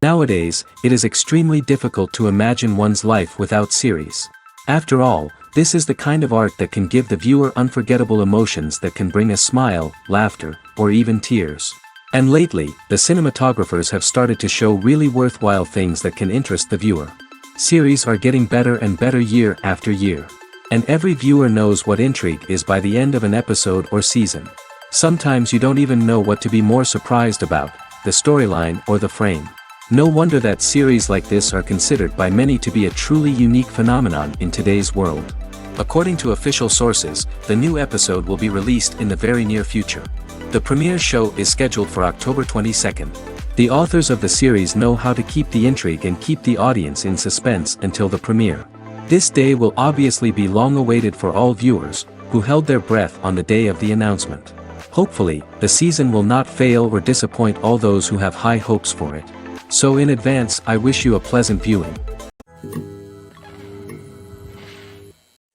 Nowadays, it is extremely difficult to imagine one's life without series. After all, this is the kind of art that can give the viewer unforgettable emotions that can bring a smile, laughter, or even tears. And lately, the cinematographers have started to show really worthwhile things that can interest the viewer. Series are getting better and better year after year. And every viewer knows what intrigue is by the end of an episode or season. Sometimes you don't even know what to be more surprised about, the storyline or the frame. No wonder that series like this are considered by many to be a truly unique phenomenon in today's world. According to official sources, the new episode will be released in the very near future. The premiere show is scheduled for October 22nd. The authors of the series know how to keep the intrigue and keep the audience in suspense until the premiere. This day will obviously be long awaited for all viewers, who held their breath on the day of the announcement. Hopefully, the season will not fail or disappoint all those who have high hopes for it. So in advance, I wish you a pleasant viewing.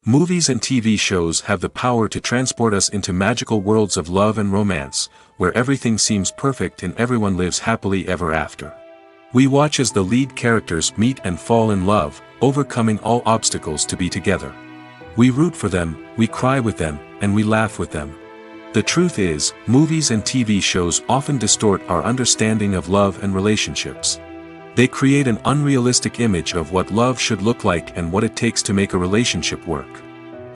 Movies and TV shows have the power to transport us into magical worlds of love and romance, where everything seems perfect and everyone lives happily ever after. We watch as the lead characters meet and fall in love, overcoming all obstacles to be together. We root for them, we cry with them, and we laugh with them. The truth is, movies and TV shows often distort our understanding of love and relationships. They create an unrealistic image of what love should look like and what it takes to make a relationship work.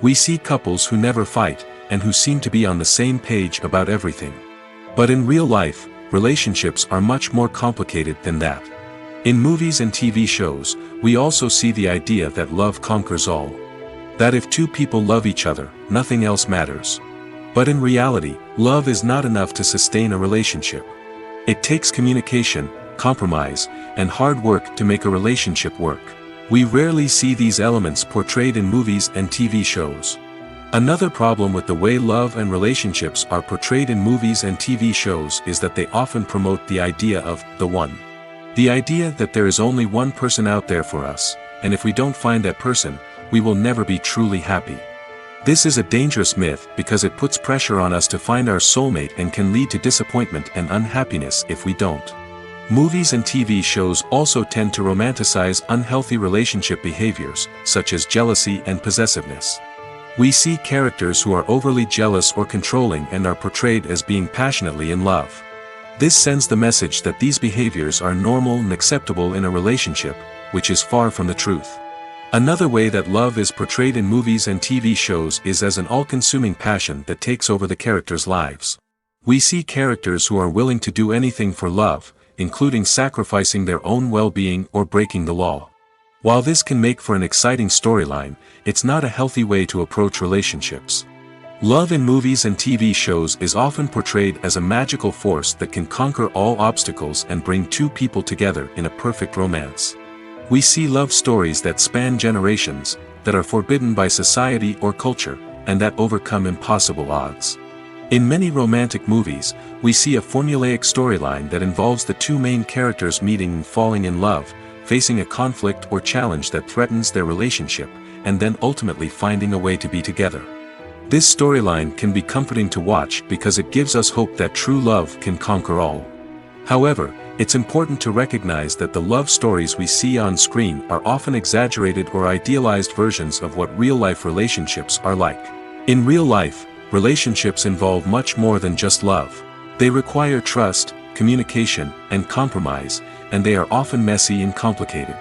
We see couples who never fight, and who seem to be on the same page about everything. But in real life, relationships are much more complicated than that. In movies and TV shows, we also see the idea that love conquers all. That if two people love each other, nothing else matters. But in reality, love is not enough to sustain a relationship. It takes communication, compromise, and hard work to make a relationship work. We rarely see these elements portrayed in movies and TV shows. Another problem with the way love and relationships are portrayed in movies and TV shows is that they often promote the idea of the one. The idea that there is only one person out there for us, and if we don't find that person, we will never be truly happy. This is a dangerous myth because it puts pressure on us to find our soulmate and can lead to disappointment and unhappiness if we don't. Movies and TV shows also tend to romanticize unhealthy relationship behaviors, such as jealousy and possessiveness. We see characters who are overly jealous or controlling and are portrayed as being passionately in love. This sends the message that these behaviors are normal and acceptable in a relationship, which is far from the truth. Another way that love is portrayed in movies and TV shows is as an all-consuming passion that takes over the characters' lives. We see characters who are willing to do anything for love, including sacrificing their own well-being or breaking the law. While this can make for an exciting storyline, it's not a healthy way to approach relationships. Love in movies and TV shows is often portrayed as a magical force that can conquer all obstacles and bring two people together in a perfect romance. We see love stories that span generations, that are forbidden by society or culture, and that overcome impossible odds. In many romantic movies, we see a formulaic storyline that involves the two main characters meeting and falling in love, facing a conflict or challenge that threatens their relationship, and then ultimately finding a way to be together. This storyline can be comforting to watch because it gives us hope that true love can conquer all. However, it's important to recognize that the love stories we see on screen are often exaggerated or idealized versions of what real-life relationships are like. In real life, relationships involve much more than just love. They require trust, communication, and compromise, and they are often messy and complicated.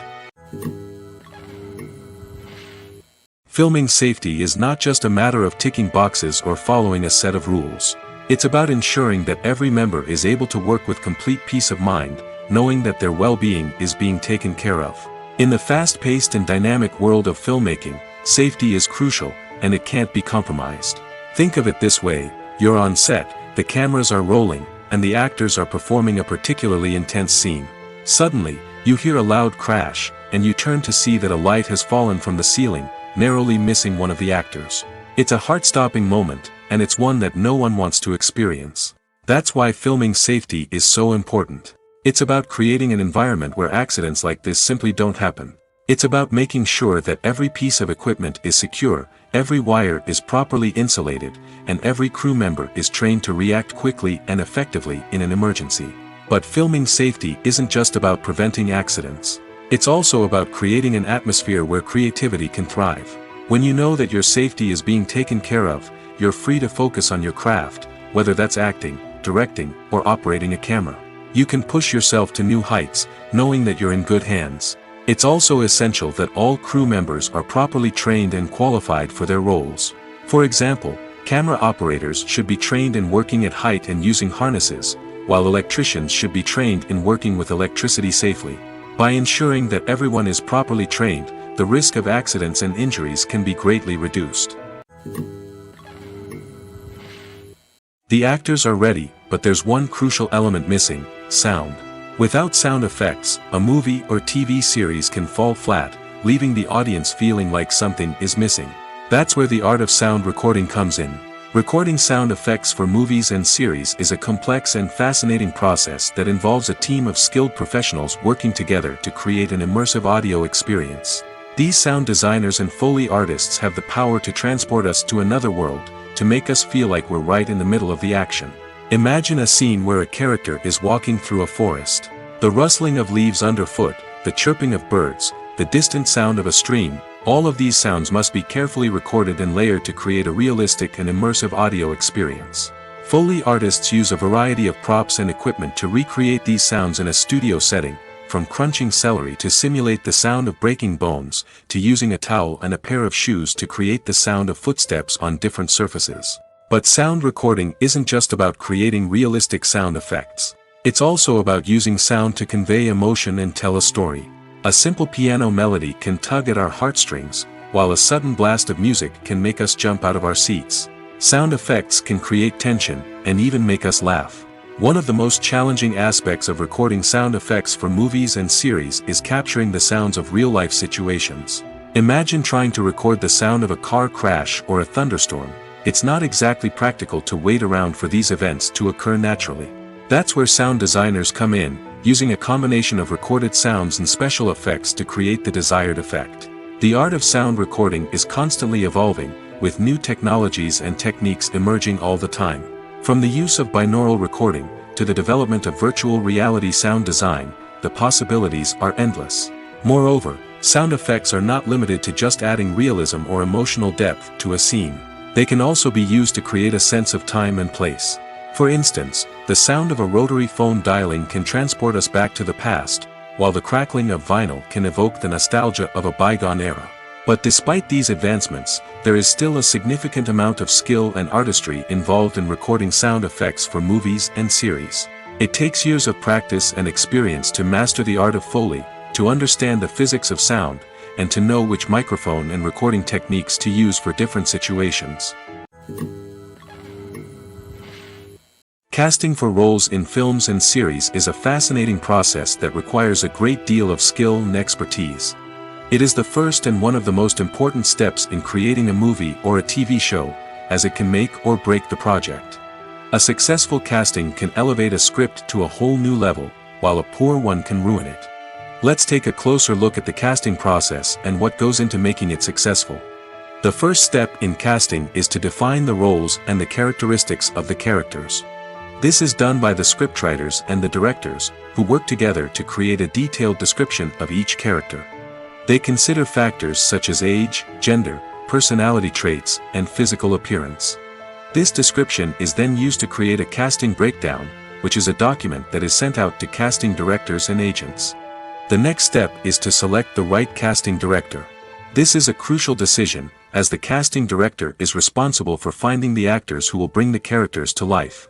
Filming safety is not just a matter of ticking boxes or following a set of rules. It's about ensuring that every member is able to work with complete peace of mind, knowing that their well-being is being taken care of. In the fast-paced and dynamic world of filmmaking, safety is crucial, and it can't be compromised. Think of it this way: you're on set, the cameras are rolling, and the actors are performing a particularly intense scene. Suddenly, you hear a loud crash, and you turn to see that a light has fallen from the ceiling, narrowly missing one of the actors. It's a heart-stopping moment, and it's one that no one wants to experience. That's why filming safety is so important. It's about creating an environment where accidents like this simply don't happen. It's about making sure that every piece of equipment is secure, every wire is properly insulated, and every crew member is trained to react quickly and effectively in an emergency. But filming safety isn't just about preventing accidents. It's also about creating an atmosphere where creativity can thrive. When you know that your safety is being taken care of, you're free to focus on your craft, whether that's acting, directing, or operating a camera. You can push yourself to new heights, knowing that you're in good hands. It's also essential that all crew members are properly trained and qualified for their roles. For example, camera operators should be trained in working at height and using harnesses, while electricians should be trained in working with electricity safely. By ensuring that everyone is properly trained, the risk of accidents and injuries can be greatly reduced. The actors are ready, but there's one crucial element missing: sound. Without sound effects, a movie or TV series can fall flat, leaving the audience feeling like something is missing. That's where the art of sound recording comes in. Recording sound effects for movies and series is a complex and fascinating process that involves a team of skilled professionals working together to create an immersive audio experience. These sound designers and Foley artists have the power to transport us to another world, to make us feel like we're right in the middle of the action. Imagine a scene where a character is walking through a forest. The rustling of leaves underfoot, the chirping of birds, the distant sound of a stream, all of these sounds must be carefully recorded and layered to create a realistic and immersive audio experience. Foley artists use a variety of props and equipment to recreate these sounds in a studio setting, from crunching celery to simulate the sound of breaking bones, to using a towel and a pair of shoes to create the sound of footsteps on different surfaces. But sound recording isn't just about creating realistic sound effects. It's also about using sound to convey emotion and tell a story. A simple piano melody can tug at our heartstrings, while a sudden blast of music can make us jump out of our seats. Sound effects can create tension, and even make us laugh. One of the most challenging aspects of recording sound effects for movies and series is capturing the sounds of real-life situations. Imagine trying to record the sound of a car crash or a thunderstorm. It's not exactly practical to wait around for these events to occur naturally. That's where sound designers come in, using a combination of recorded sounds and special effects to create the desired effect. The art of sound recording is constantly evolving, with new technologies and techniques emerging all the time. From the use of binaural recording, to the development of virtual reality sound design, the possibilities are endless. Moreover, sound effects are not limited to just adding realism or emotional depth to a scene. They can also be used to create a sense of time and place. For instance, the sound of a rotary phone dialing can transport us back to the past, while the crackling of vinyl can evoke the nostalgia of a bygone era. But despite these advancements, there is still a significant amount of skill and artistry involved in recording sound effects for movies and series. It takes years of practice and experience to master the art of Foley, to understand the physics of sound, and to know which microphone and recording techniques to use for different situations. Casting for roles in films and series is a fascinating process that requires a great deal of skill and expertise. It is the first and one of the most important steps in creating a movie or a TV show, as it can make or break the project. A successful casting can elevate a script to a whole new level, while a poor one can ruin it. Let's take a closer look at the casting process and what goes into making it successful. The first step in casting is to define the roles and the characteristics of the characters. This is done by the scriptwriters and the directors, who work together to create a detailed description of each character. They consider factors such as age, gender, personality traits, and physical appearance. This description is then used to create a casting breakdown, which is a document that is sent out to casting directors and agents. The next step is to select the right casting director. This is a crucial decision, as the casting director is responsible for finding the actors who will bring the characters to life.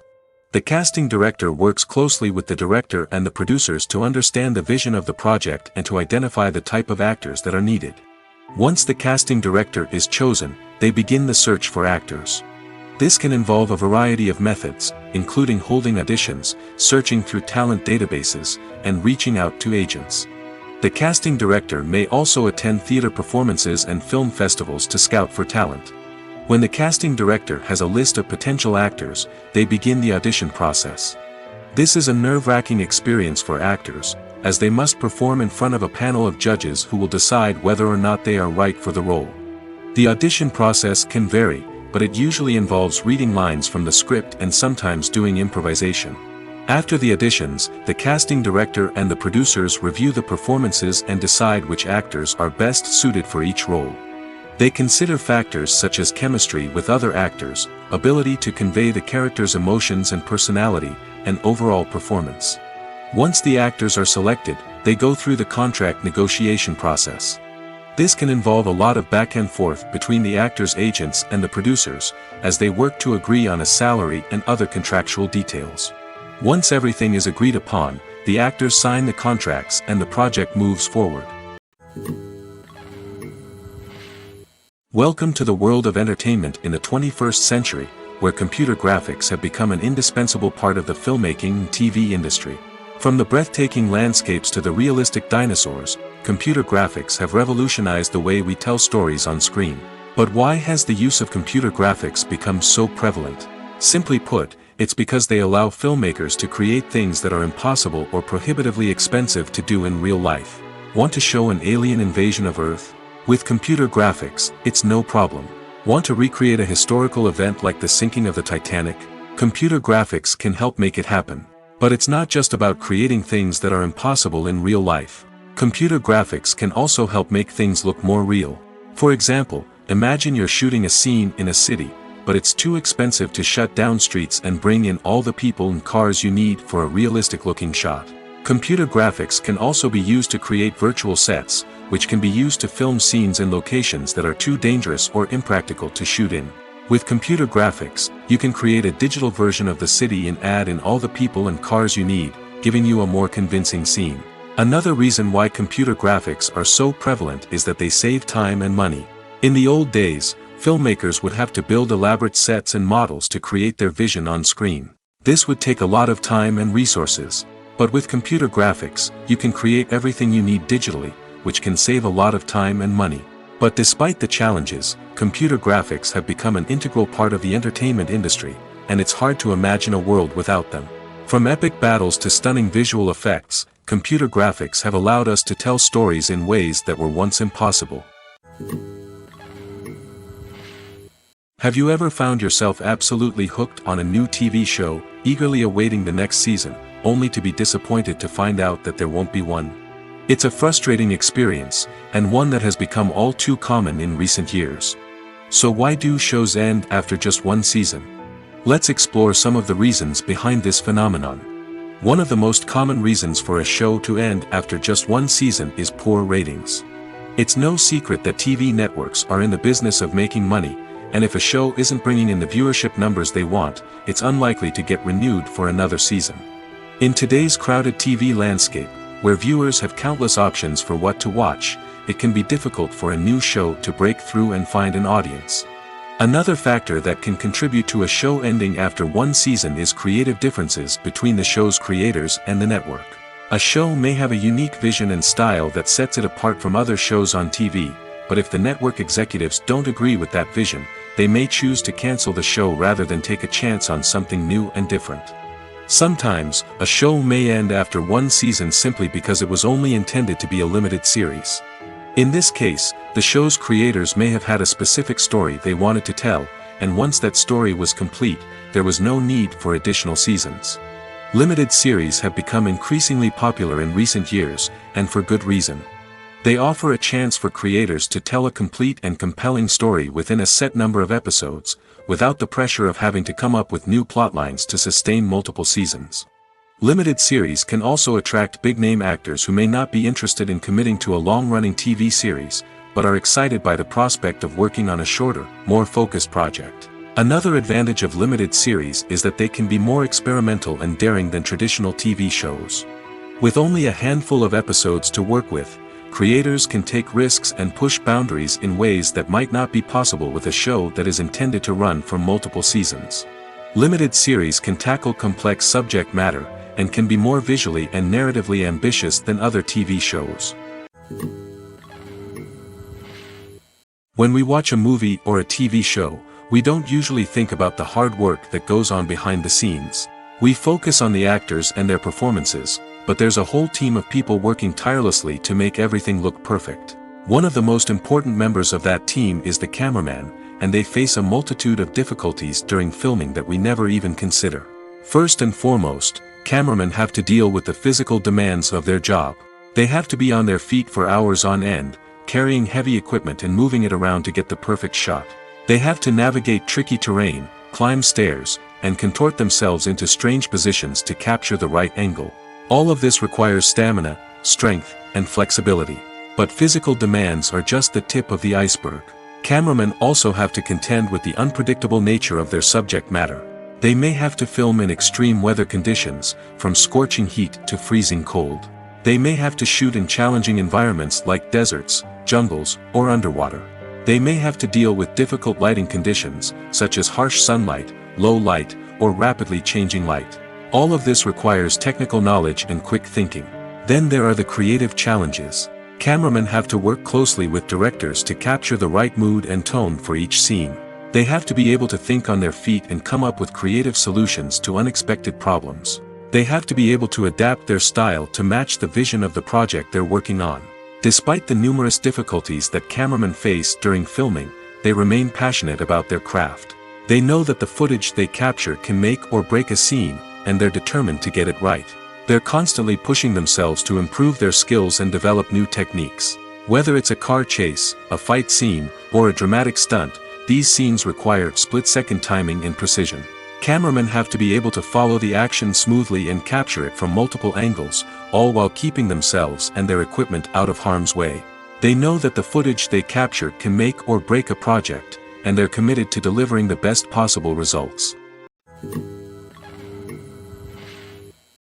The casting director works closely with the director and the producers to understand the vision of the project and to identify the type of actors that are needed. Once the casting director is chosen, they begin the search for actors. This can involve a variety of methods, including holding auditions, searching through talent databases, and reaching out to agents. The casting director may also attend theater performances and film festivals to scout for talent. When the casting director has a list of potential actors, they begin the audition process. This is a nerve-wracking experience for actors, as they must perform in front of a panel of judges who will decide whether or not they are right for the role. The audition process can vary, but it usually involves reading lines from the script and sometimes doing improvisation. After the auditions, the casting director and the producers review the performances and decide which actors are best suited for each role. They consider factors such as chemistry with other actors, ability to convey the character's emotions and personality, and overall performance. Once the actors are selected, they go through the contract negotiation process. This can involve a lot of back and forth between the actors' agents and the producers, as they work to agree on a salary and other contractual details. Once everything is agreed upon, the actors sign the contracts and the project moves forward. Welcome to the world of entertainment in the 21st century, where computer graphics have become an indispensable part of the filmmaking and TV industry. From the breathtaking landscapes to the realistic dinosaurs, computer graphics have revolutionized the way we tell stories on screen. But why has the use of computer graphics become so prevalent? Simply put, it's because they allow filmmakers to create things that are impossible or prohibitively expensive to do in real life. Want to show an alien invasion of Earth? With computer graphics, it's no problem. Want to recreate a historical event like the sinking of the Titanic? Computer graphics can help make it happen. But it's not just about creating things that are impossible in real life. Computer graphics can also help make things look more real. For example, imagine you're shooting a scene in a city, but it's too expensive to shut down streets and bring in all the people and cars you need for a realistic-looking shot. Computer graphics can also be used to create virtual sets, which can be used to film scenes in locations that are too dangerous or impractical to shoot in. With computer graphics, you can create a digital version of the city and add in all the people and cars you need, giving you a more convincing scene. Another reason why computer graphics are so prevalent is that they save time and money. In the old days, filmmakers would have to build elaborate sets and models to create their vision on screen. This would take a lot of time and resources. But with computer graphics, you can create everything you need digitally, which can save a lot of time and money. But despite the challenges, computer graphics have become an integral part of the entertainment industry, and it's hard to imagine a world without them. From epic battles to stunning visual effects, computer graphics have allowed us to tell stories in ways that were once impossible. Have you ever found yourself absolutely hooked on a new TV show, eagerly awaiting the next season, only to be disappointed to find out that there won't be one? It's a frustrating experience, and one that has become all too common in recent years. So why do shows end after just one season? Let's explore some of the reasons behind this phenomenon. One of the most common reasons for a show to end after just one season is poor ratings. It's no secret that TV networks are in the business of making money, and if a show isn't bringing in the viewership numbers they want, it's unlikely to get renewed for another season. In today's crowded TV landscape, where viewers have countless options for what to watch, it can be difficult for a new show to break through and find an audience. Another factor that can contribute to a show ending after one season is creative differences between the show's creators and the network. A show may have a unique vision and style that sets it apart from other shows on TV, but if the network executives don't agree with that vision, they may choose to cancel the show rather than take a chance on something new and different. Sometimes, a show may end after one season simply because it was only intended to be a limited series. In this case, the show's creators may have had a specific story they wanted to tell, and once that story was complete, there was no need for additional seasons. Limited series have become increasingly popular in recent years, and for good reason. They offer a chance for creators to tell a complete and compelling story within a set number of episodes, without the pressure of having to come up with new plotlines to sustain multiple seasons. Limited series can also attract big-name actors who may not be interested in committing to a long-running TV series, but are excited by the prospect of working on a shorter, more focused project. Another advantage of limited series is that they can be more experimental and daring than traditional TV shows. With only a handful of episodes to work with, creators can take risks and push boundaries in ways that might not be possible with a show that is intended to run for multiple seasons. Limited series can tackle complex subject matter, and can be more visually and narratively ambitious than other TV shows. When we watch a movie or a TV show, we don't usually think about the hard work that goes on behind the scenes. We focus on the actors and their performances, but there's a whole team of people working tirelessly to make everything look perfect. One of the most important members of that team is the cameraman, and they face a multitude of difficulties during filming that we never even consider. First and foremost, cameramen have to deal with the physical demands of their job. They have to be on their feet for hours on end, carrying heavy equipment and moving it around to get the perfect shot. They have to navigate tricky terrain, climb stairs, and contort themselves into strange positions to capture the right angle. All of this requires stamina, strength, and flexibility. But physical demands are just the tip of the iceberg. Cameramen also have to contend with the unpredictable nature of their subject matter. They may have to film in extreme weather conditions, from scorching heat to freezing cold. They may have to shoot in challenging environments like deserts, jungles, or underwater. They may have to deal with difficult lighting conditions, such as harsh sunlight, low light, or rapidly changing light. All of this requires technical knowledge and quick thinking. Then there are the creative challenges. Cameramen have to work closely with directors to capture the right mood and tone for each scene. They have to be able to think on their feet and come up with creative solutions to unexpected problems. They have to be able to adapt their style to match the vision of the project they're working on. Despite the numerous difficulties that cameramen face during filming, they remain passionate about their craft. They know that the footage they capture can make or break a scene, and they're determined to get it right. They're constantly pushing themselves to improve their skills and develop new techniques. Whether it's a car chase, a fight scene, or a dramatic stunt, these scenes require split-second timing and precision. Cameramen have to be able to follow the action smoothly and capture it from multiple angles, all while keeping themselves and their equipment out of harm's way. They know that the footage they capture can make or break a project, and they're committed to delivering the best possible results.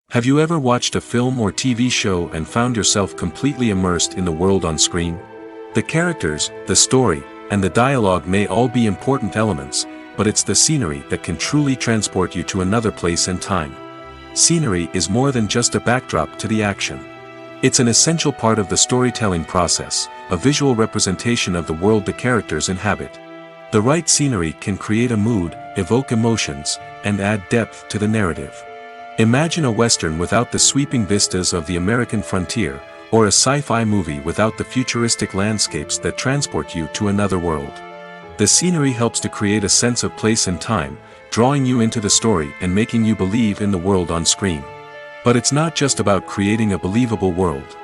Have you ever watched a film or TV show and found yourself completely immersed in the world on screen? The characters, the story, and the dialogue may all be important elements, but it's the scenery that can truly transport you to another place and time. Scenery is more than just a backdrop to the action. It's an essential part of the storytelling process, a visual representation of the world the characters inhabit. The right scenery can create a mood, evoke emotions, and add depth to the narrative. Imagine a Western without the sweeping vistas of the American frontier, or a sci-fi movie without the futuristic landscapes that transport you to another world. The scenery helps to create a sense of place and time, drawing you into the story and making you believe in the world on screen. But it's not just about creating a believable world.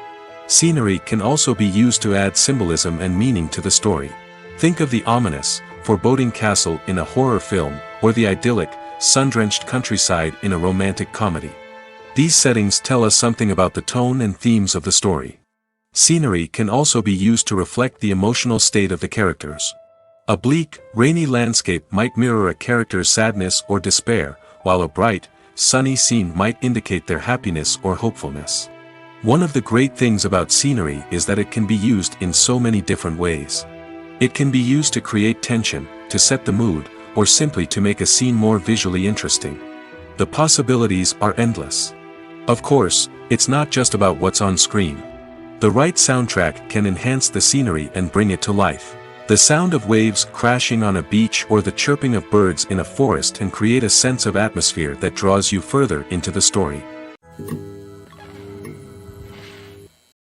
Scenery can also be used to add symbolism and meaning to the story. Think of the ominous, foreboding castle in a horror film, or the idyllic, sun-drenched countryside in a romantic comedy. These settings tell us something about the tone and themes of the story. Scenery can also be used to reflect the emotional state of the characters. A bleak, rainy landscape might mirror a character's sadness or despair, while a bright, sunny scene might indicate their happiness or hopefulness. One of the great things about scenery is that it can be used in so many different ways. It can be used to create tension, to set the mood, or simply to make a scene more visually interesting. The possibilities are endless. Of course, it's not just about what's on screen. The right soundtrack can enhance the scenery and bring it to life. The sound of waves crashing on a beach or the chirping of birds in a forest can create a sense of atmosphere that draws you further into the story.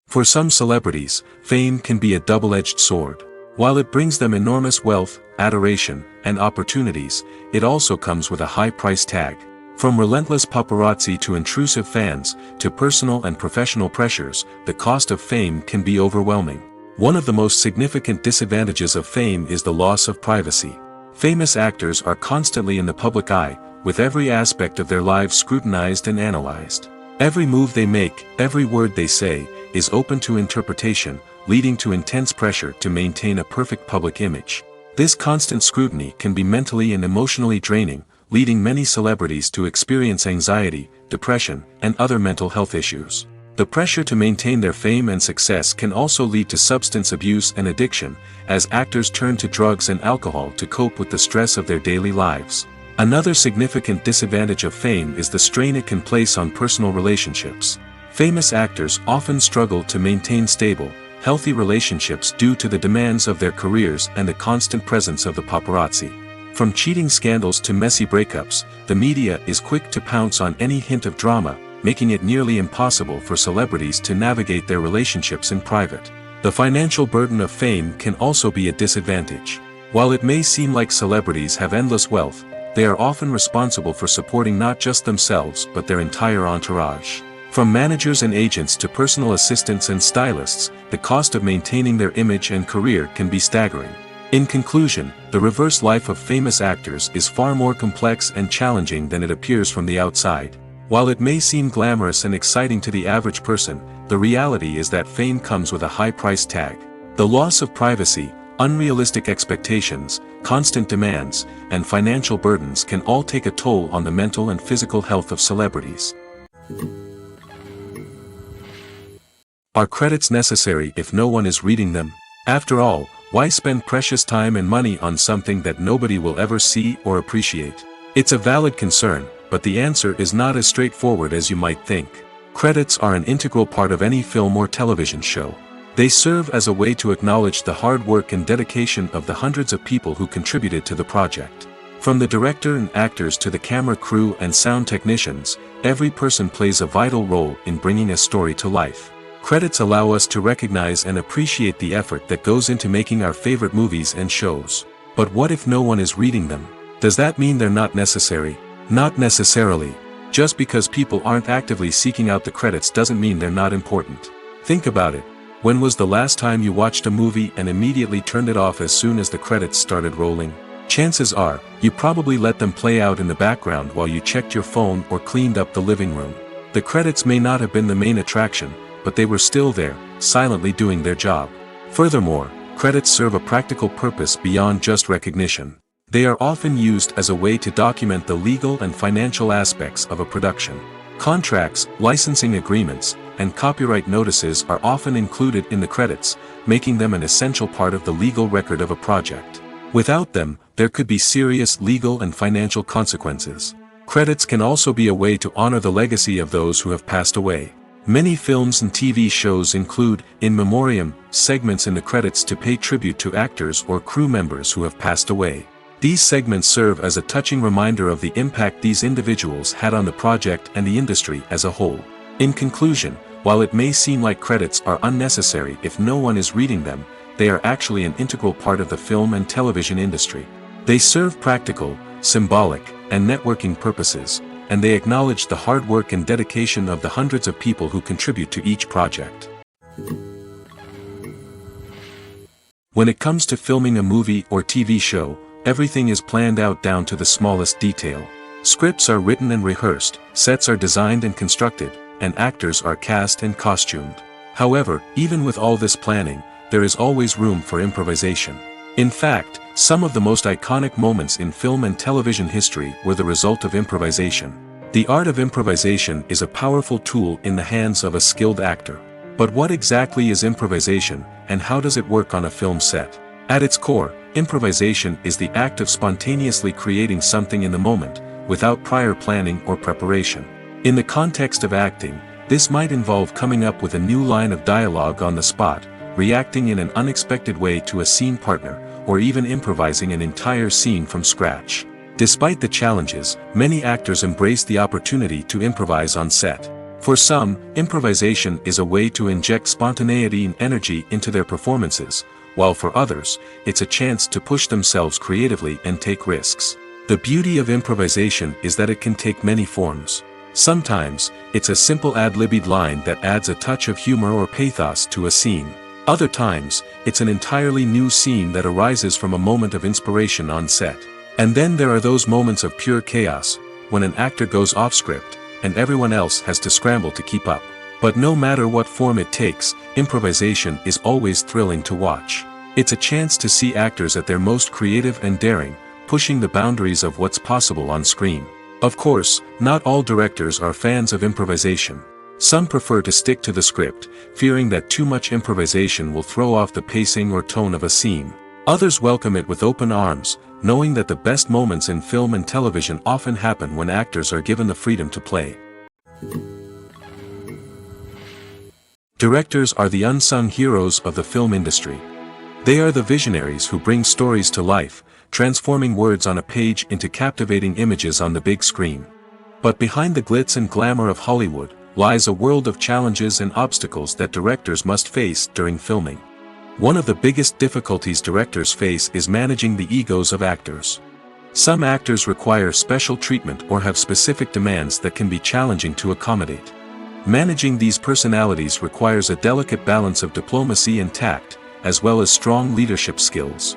For some celebrities, fame can be a double-edged sword. While it brings them enormous wealth, adoration, and opportunities, it also comes with a high price tag. From relentless paparazzi to intrusive fans, to personal and professional pressures, the cost of fame can be overwhelming. One of the most significant disadvantages of fame is the loss of privacy. Famous actors are constantly in the public eye, with every aspect of their lives scrutinized and analyzed. Every move they make, every word they say, is open to interpretation, leading to intense pressure to maintain a perfect public image. This constant scrutiny can be mentally and emotionally draining, leading many celebrities to experience anxiety, depression, and other mental health issues. The pressure to maintain their fame and success can also lead to substance abuse and addiction, as actors turn to drugs and alcohol to cope with the stress of their daily lives. Another significant disadvantage of fame is the strain it can place on personal relationships. Famous actors often struggle to maintain stable, healthy relationships due to the demands of their careers and the constant presence of the paparazzi. From cheating scandals to messy breakups, the media is quick to pounce on any hint of drama, making it nearly impossible for celebrities to navigate their relationships in private. The financial burden of fame can also be a disadvantage. While it may seem like celebrities have endless wealth, they are often responsible for supporting not just themselves but their entire entourage. From managers and agents to personal assistants and stylists, the cost of maintaining their image and career can be staggering. In conclusion, the reverse life of famous actors is far more complex and challenging than it appears from the outside. While it may seem glamorous and exciting to the average person, the reality is that fame comes with a high price tag. The loss of privacy, unrealistic expectations, constant demands, and financial burdens can all take a toll on the mental and physical health of celebrities. Are credits necessary if no one is reading them? After all, why spend precious time and money on something that nobody will ever see or appreciate? It's a valid concern, but the answer is not as straightforward as you might think. Credits are an integral part of any film or television show. They serve as a way to acknowledge the hard work and dedication of the hundreds of people who contributed to the project. From the director and actors to the camera crew and sound technicians, every person plays a vital role in bringing a story to life. Credits allow us to recognize and appreciate the effort that goes into making our favorite movies and shows. But what if no one is reading them? Does that mean they're not necessary? Not necessarily. Just because people aren't actively seeking out the credits doesn't mean they're not important. Think about it. When was the last time you watched a movie and immediately turned it off as soon as the credits started rolling? Chances are, you probably let them play out in the background while you checked your phone or cleaned up the living room. The credits may not have been the main attraction, but they were still there, silently doing their job. Furthermore, credits serve a practical purpose beyond just recognition. They are often used as a way to document the legal and financial aspects of a production. Contracts, licensing agreements, and copyright notices are often included in the credits, making them an essential part of the legal record of a project. Without them, there could be serious legal and financial consequences. Credits can also be a way to honor the legacy of those who have passed away. Many films and TV shows include, in memoriam, segments in the credits to pay tribute to actors or crew members who have passed away. These segments serve as a touching reminder of the impact these individuals had on the project and the industry as a whole. In conclusion, while it may seem like credits are unnecessary if no one is reading them, they are actually an integral part of the film and television industry. They serve practical, symbolic, and networking purposes, and they acknowledge the hard work and dedication of the hundreds of people who contribute to each project. When it comes to filming a movie or TV show, everything is planned out down to the smallest detail. Scripts are written and rehearsed, sets are designed and constructed, and actors are cast and costumed. However, even with all this planning, there is always room for improvisation. In fact, some of the most iconic moments in film and television history were the result of improvisation. The art of improvisation is a powerful tool in the hands of a skilled actor. But what exactly is improvisation, and how does it work on a film set? At its core, improvisation is the act of spontaneously creating something in the moment, without prior planning or preparation. In the context of acting, this might involve coming up with a new line of dialogue on the spot, reacting in an unexpected way to a scene partner, or even improvising an entire scene from scratch. Despite the challenges, many actors embrace the opportunity to improvise on set. For some, improvisation is a way to inject spontaneity and energy into their performances, while for others, it's a chance to push themselves creatively and take risks. The beauty of improvisation is that it can take many forms. Sometimes, it's a simple ad-libbed line that adds a touch of humor or pathos to a scene. Other times, it's an entirely new scene that arises from a moment of inspiration on set. And then there are those moments of pure chaos, when an actor goes off script, and everyone else has to scramble to keep up. But no matter what form it takes, improvisation is always thrilling to watch. It's a chance to see actors at their most creative and daring, pushing the boundaries of what's possible on screen. Of course, not all directors are fans of improvisation. Some prefer to stick to the script, fearing that too much improvisation will throw off the pacing or tone of a scene. Others welcome it with open arms, knowing that the best moments in film and television often happen when actors are given the freedom to play. Directors are the unsung heroes of the film industry. They are the visionaries who bring stories to life, transforming words on a page into captivating images on the big screen. But behind the glitz and glamour of Hollywood, lies a world of challenges and obstacles that directors must face during filming. One of the biggest difficulties directors face is managing the egos of actors. Some actors require special treatment or have specific demands that can be challenging to accommodate. Managing these personalities requires a delicate balance of diplomacy and tact, as well as strong leadership skills.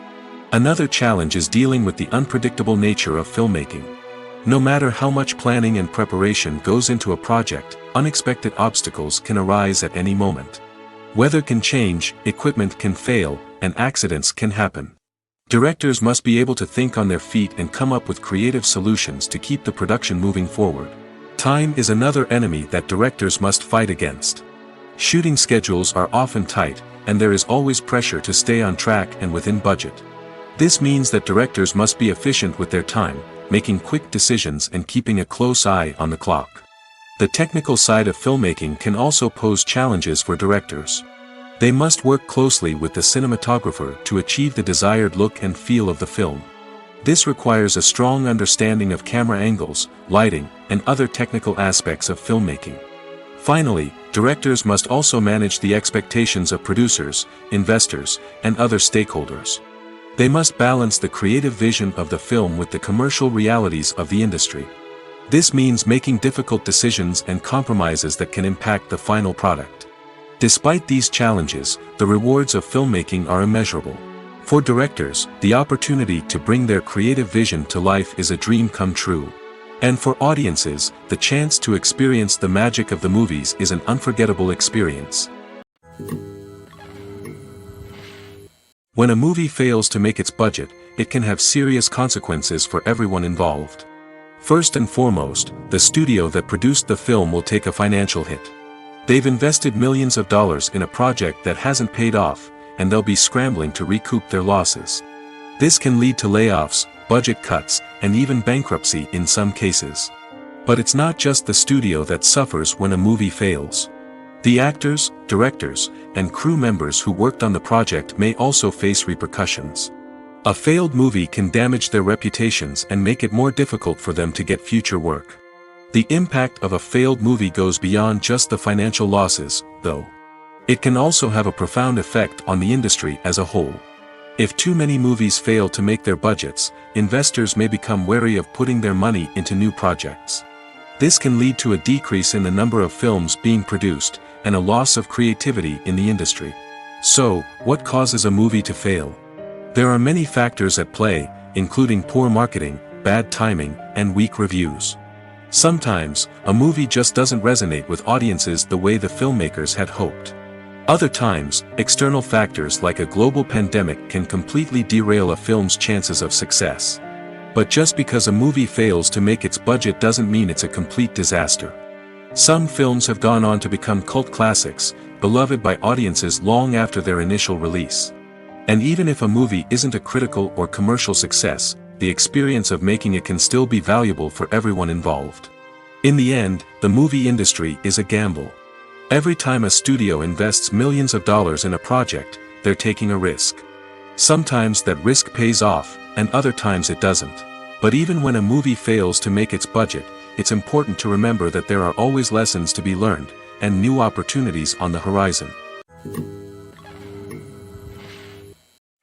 Another challenge is dealing with the unpredictable nature of filmmaking. No matter how much planning and preparation goes into a project, unexpected obstacles can arise at any moment. Weather can change, equipment can fail, and accidents can happen. Directors must be able to think on their feet and come up with creative solutions to keep the production moving forward. Time is another enemy that directors must fight against. Shooting schedules are often tight, and there is always pressure to stay on track and within budget. This means that directors must be efficient with their time, making quick decisions and keeping a close eye on the clock. The technical side of filmmaking can also pose challenges for directors. They must work closely with the cinematographer to achieve the desired look and feel of the film. This requires a strong understanding of camera angles, lighting, and other technical aspects of filmmaking. Finally, directors must also manage the expectations of producers, investors, and other stakeholders. They must balance the creative vision of the film with the commercial realities of the industry. This means making difficult decisions and compromises that can impact the final product. Despite these challenges, the rewards of filmmaking are immeasurable. For directors, the opportunity to bring their creative vision to life is a dream come true. And for audiences, the chance to experience the magic of the movies is an unforgettable experience. When a movie fails to make its budget, it can have serious consequences for everyone involved. First and foremost, the studio that produced the film will take a financial hit. They've invested millions of dollars in a project that hasn't paid off, and they'll be scrambling to recoup their losses. This can lead to layoffs, budget cuts, and even bankruptcy in some cases. But it's not just the studio that suffers when a movie fails. The actors, directors, and crew members who worked on the project may also face repercussions. A failed movie can damage their reputations and make it more difficult for them to get future work. The impact of a failed movie goes beyond just the financial losses, though. It can also have a profound effect on the industry as a whole. If too many movies fail to make their budgets, investors may become wary of putting their money into new projects. This can lead to a decrease in the number of films being produced, and a loss of creativity in the industry. So, what causes a movie to fail? There are many factors at play, including poor marketing, bad timing, and weak reviews. Sometimes, a movie just doesn't resonate with audiences the way the filmmakers had hoped. Other times, external factors like a global pandemic can completely derail a film's chances of success. But just because a movie fails to make its budget doesn't mean it's a complete disaster. Some films have gone on to become cult classics, beloved by audiences long after their initial release. And even if a movie isn't a critical or commercial success, the experience of making it can still be valuable for everyone involved. In the end, the movie industry is a gamble. Every time a studio invests millions of dollars in a project, they're taking a risk. Sometimes that risk pays off, and other times it doesn't. But even when a movie fails to make its budget, it's important to remember that there are always lessons to be learned, and new opportunities on the horizon.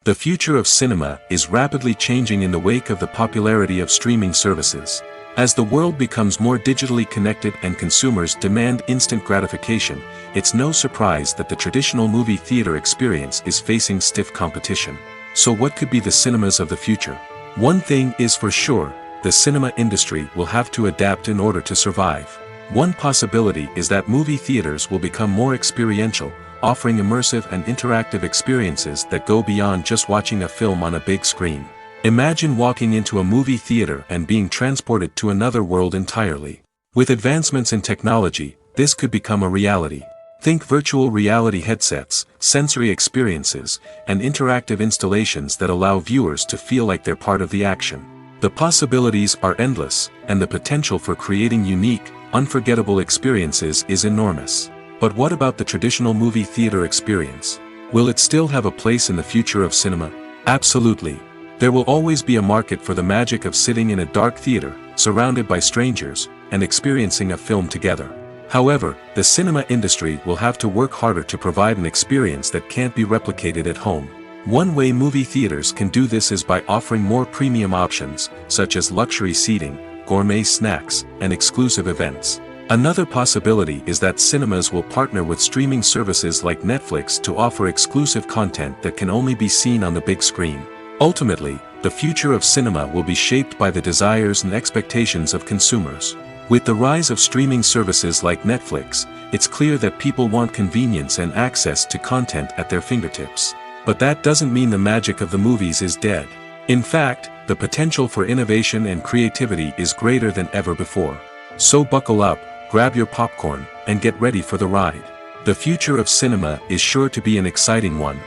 The future of cinema is rapidly changing in the wake of the popularity of streaming services. As the world becomes more digitally connected and consumers demand instant gratification, it's no surprise that the traditional movie theater experience is facing stiff competition. So what could be the cinemas of the future? One thing is for sure, the cinema industry will have to adapt in order to survive. One possibility is that movie theaters will become more experiential, offering immersive and interactive experiences that go beyond just watching a film on a big screen. Imagine walking into a movie theater and being transported to another world entirely. With advancements in technology, this could become a reality. Think virtual reality headsets, sensory experiences, and interactive installations that allow viewers to feel like they're part of the action. The possibilities are endless, and the potential for creating unique, unforgettable experiences is enormous. But what about the traditional movie theater experience? Will it still have a place in the future of cinema? Absolutely. There will always be a market for the magic of sitting in a dark theater, surrounded by strangers, and experiencing a film together. However, the cinema industry will have to work harder to provide an experience that can't be replicated at home. One way movie theaters can do this is by offering more premium options, such as luxury seating, gourmet snacks, and exclusive events. Another possibility is that cinemas will partner with streaming services like Netflix to offer exclusive content that can only be seen on the big screen. Ultimately, the future of cinema will be shaped by the desires and expectations of consumers. With the rise of streaming services like Netflix, it's clear that people want convenience and access to content at their fingertips. But that doesn't mean the magic of the movies is dead. In fact, the potential for innovation and creativity is greater than ever before. So buckle up, grab your popcorn, and get ready for the ride. The future of cinema is sure to be an exciting one.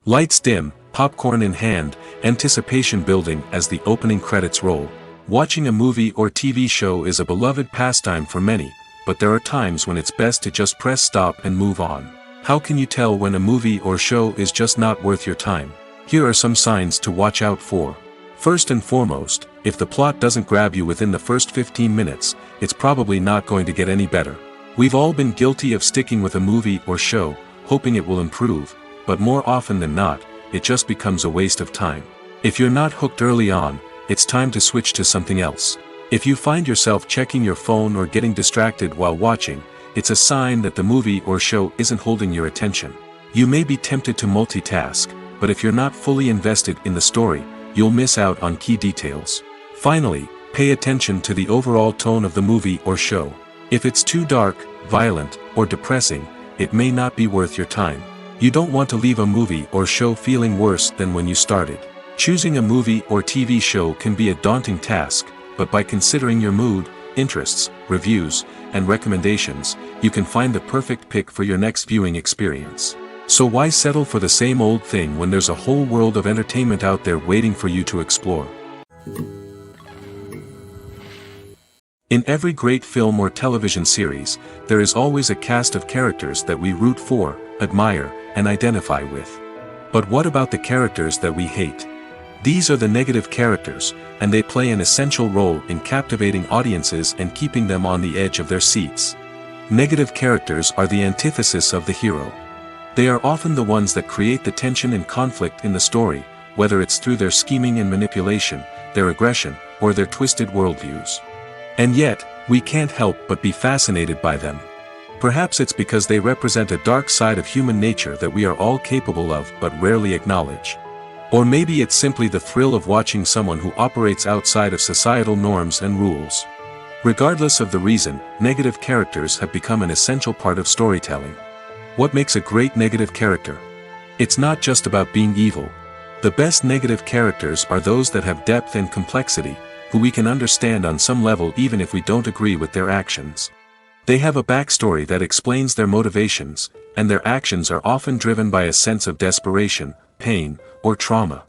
Lights dim, popcorn in hand, anticipation building as the opening credits roll. Watching a movie or TV show is a beloved pastime for many, but there are times when it's best to just press stop and move on. How can you tell when a movie or show is just not worth your time? Here are some signs to watch out for. First and foremost, if the plot doesn't grab you within the first 15 minutes, it's probably not going to get any better. We've all been guilty of sticking with a movie or show, hoping it will improve, but more often than not, it just becomes a waste of time. If you're not hooked early on, it's time to switch to something else. If you find yourself checking your phone or getting distracted while watching, it's a sign that the movie or show isn't holding your attention. You may be tempted to multitask, but if you're not fully invested in the story, you'll miss out on key details. Finally, pay attention to the overall tone of the movie or show. If it's too dark, violent, or depressing, it may not be worth your time. You don't want to leave a movie or show feeling worse than when you started. Choosing a movie or TV show can be a daunting task, but by considering your mood, interests, reviews, and recommendations, you can find the perfect pick for your next viewing experience. So why settle for the same old thing when there's a whole world of entertainment out there waiting for you to explore? In every great film or television series, there is always a cast of characters that we root for, admire, and identify with. But what about the characters that we hate? These are the negative characters, and they play an essential role in captivating audiences and keeping them on the edge of their seats. Negative characters are the antithesis of the hero. They are often the ones that create the tension and conflict in the story, whether it's through their scheming and manipulation, their aggression, or their twisted worldviews. And yet, we can't help but be fascinated by them. Perhaps it's because they represent a dark side of human nature that we are all capable of but rarely acknowledge. Or maybe it's simply the thrill of watching someone who operates outside of societal norms and rules. Regardless of the reason, negative characters have become an essential part of storytelling. What makes a great negative character? It's not just about being evil. The best negative characters are those that have depth and complexity, who we can understand on some level even if we don't agree with their actions. They have a backstory that explains their motivations, and their actions are often driven by a sense of desperation, pain, or trauma.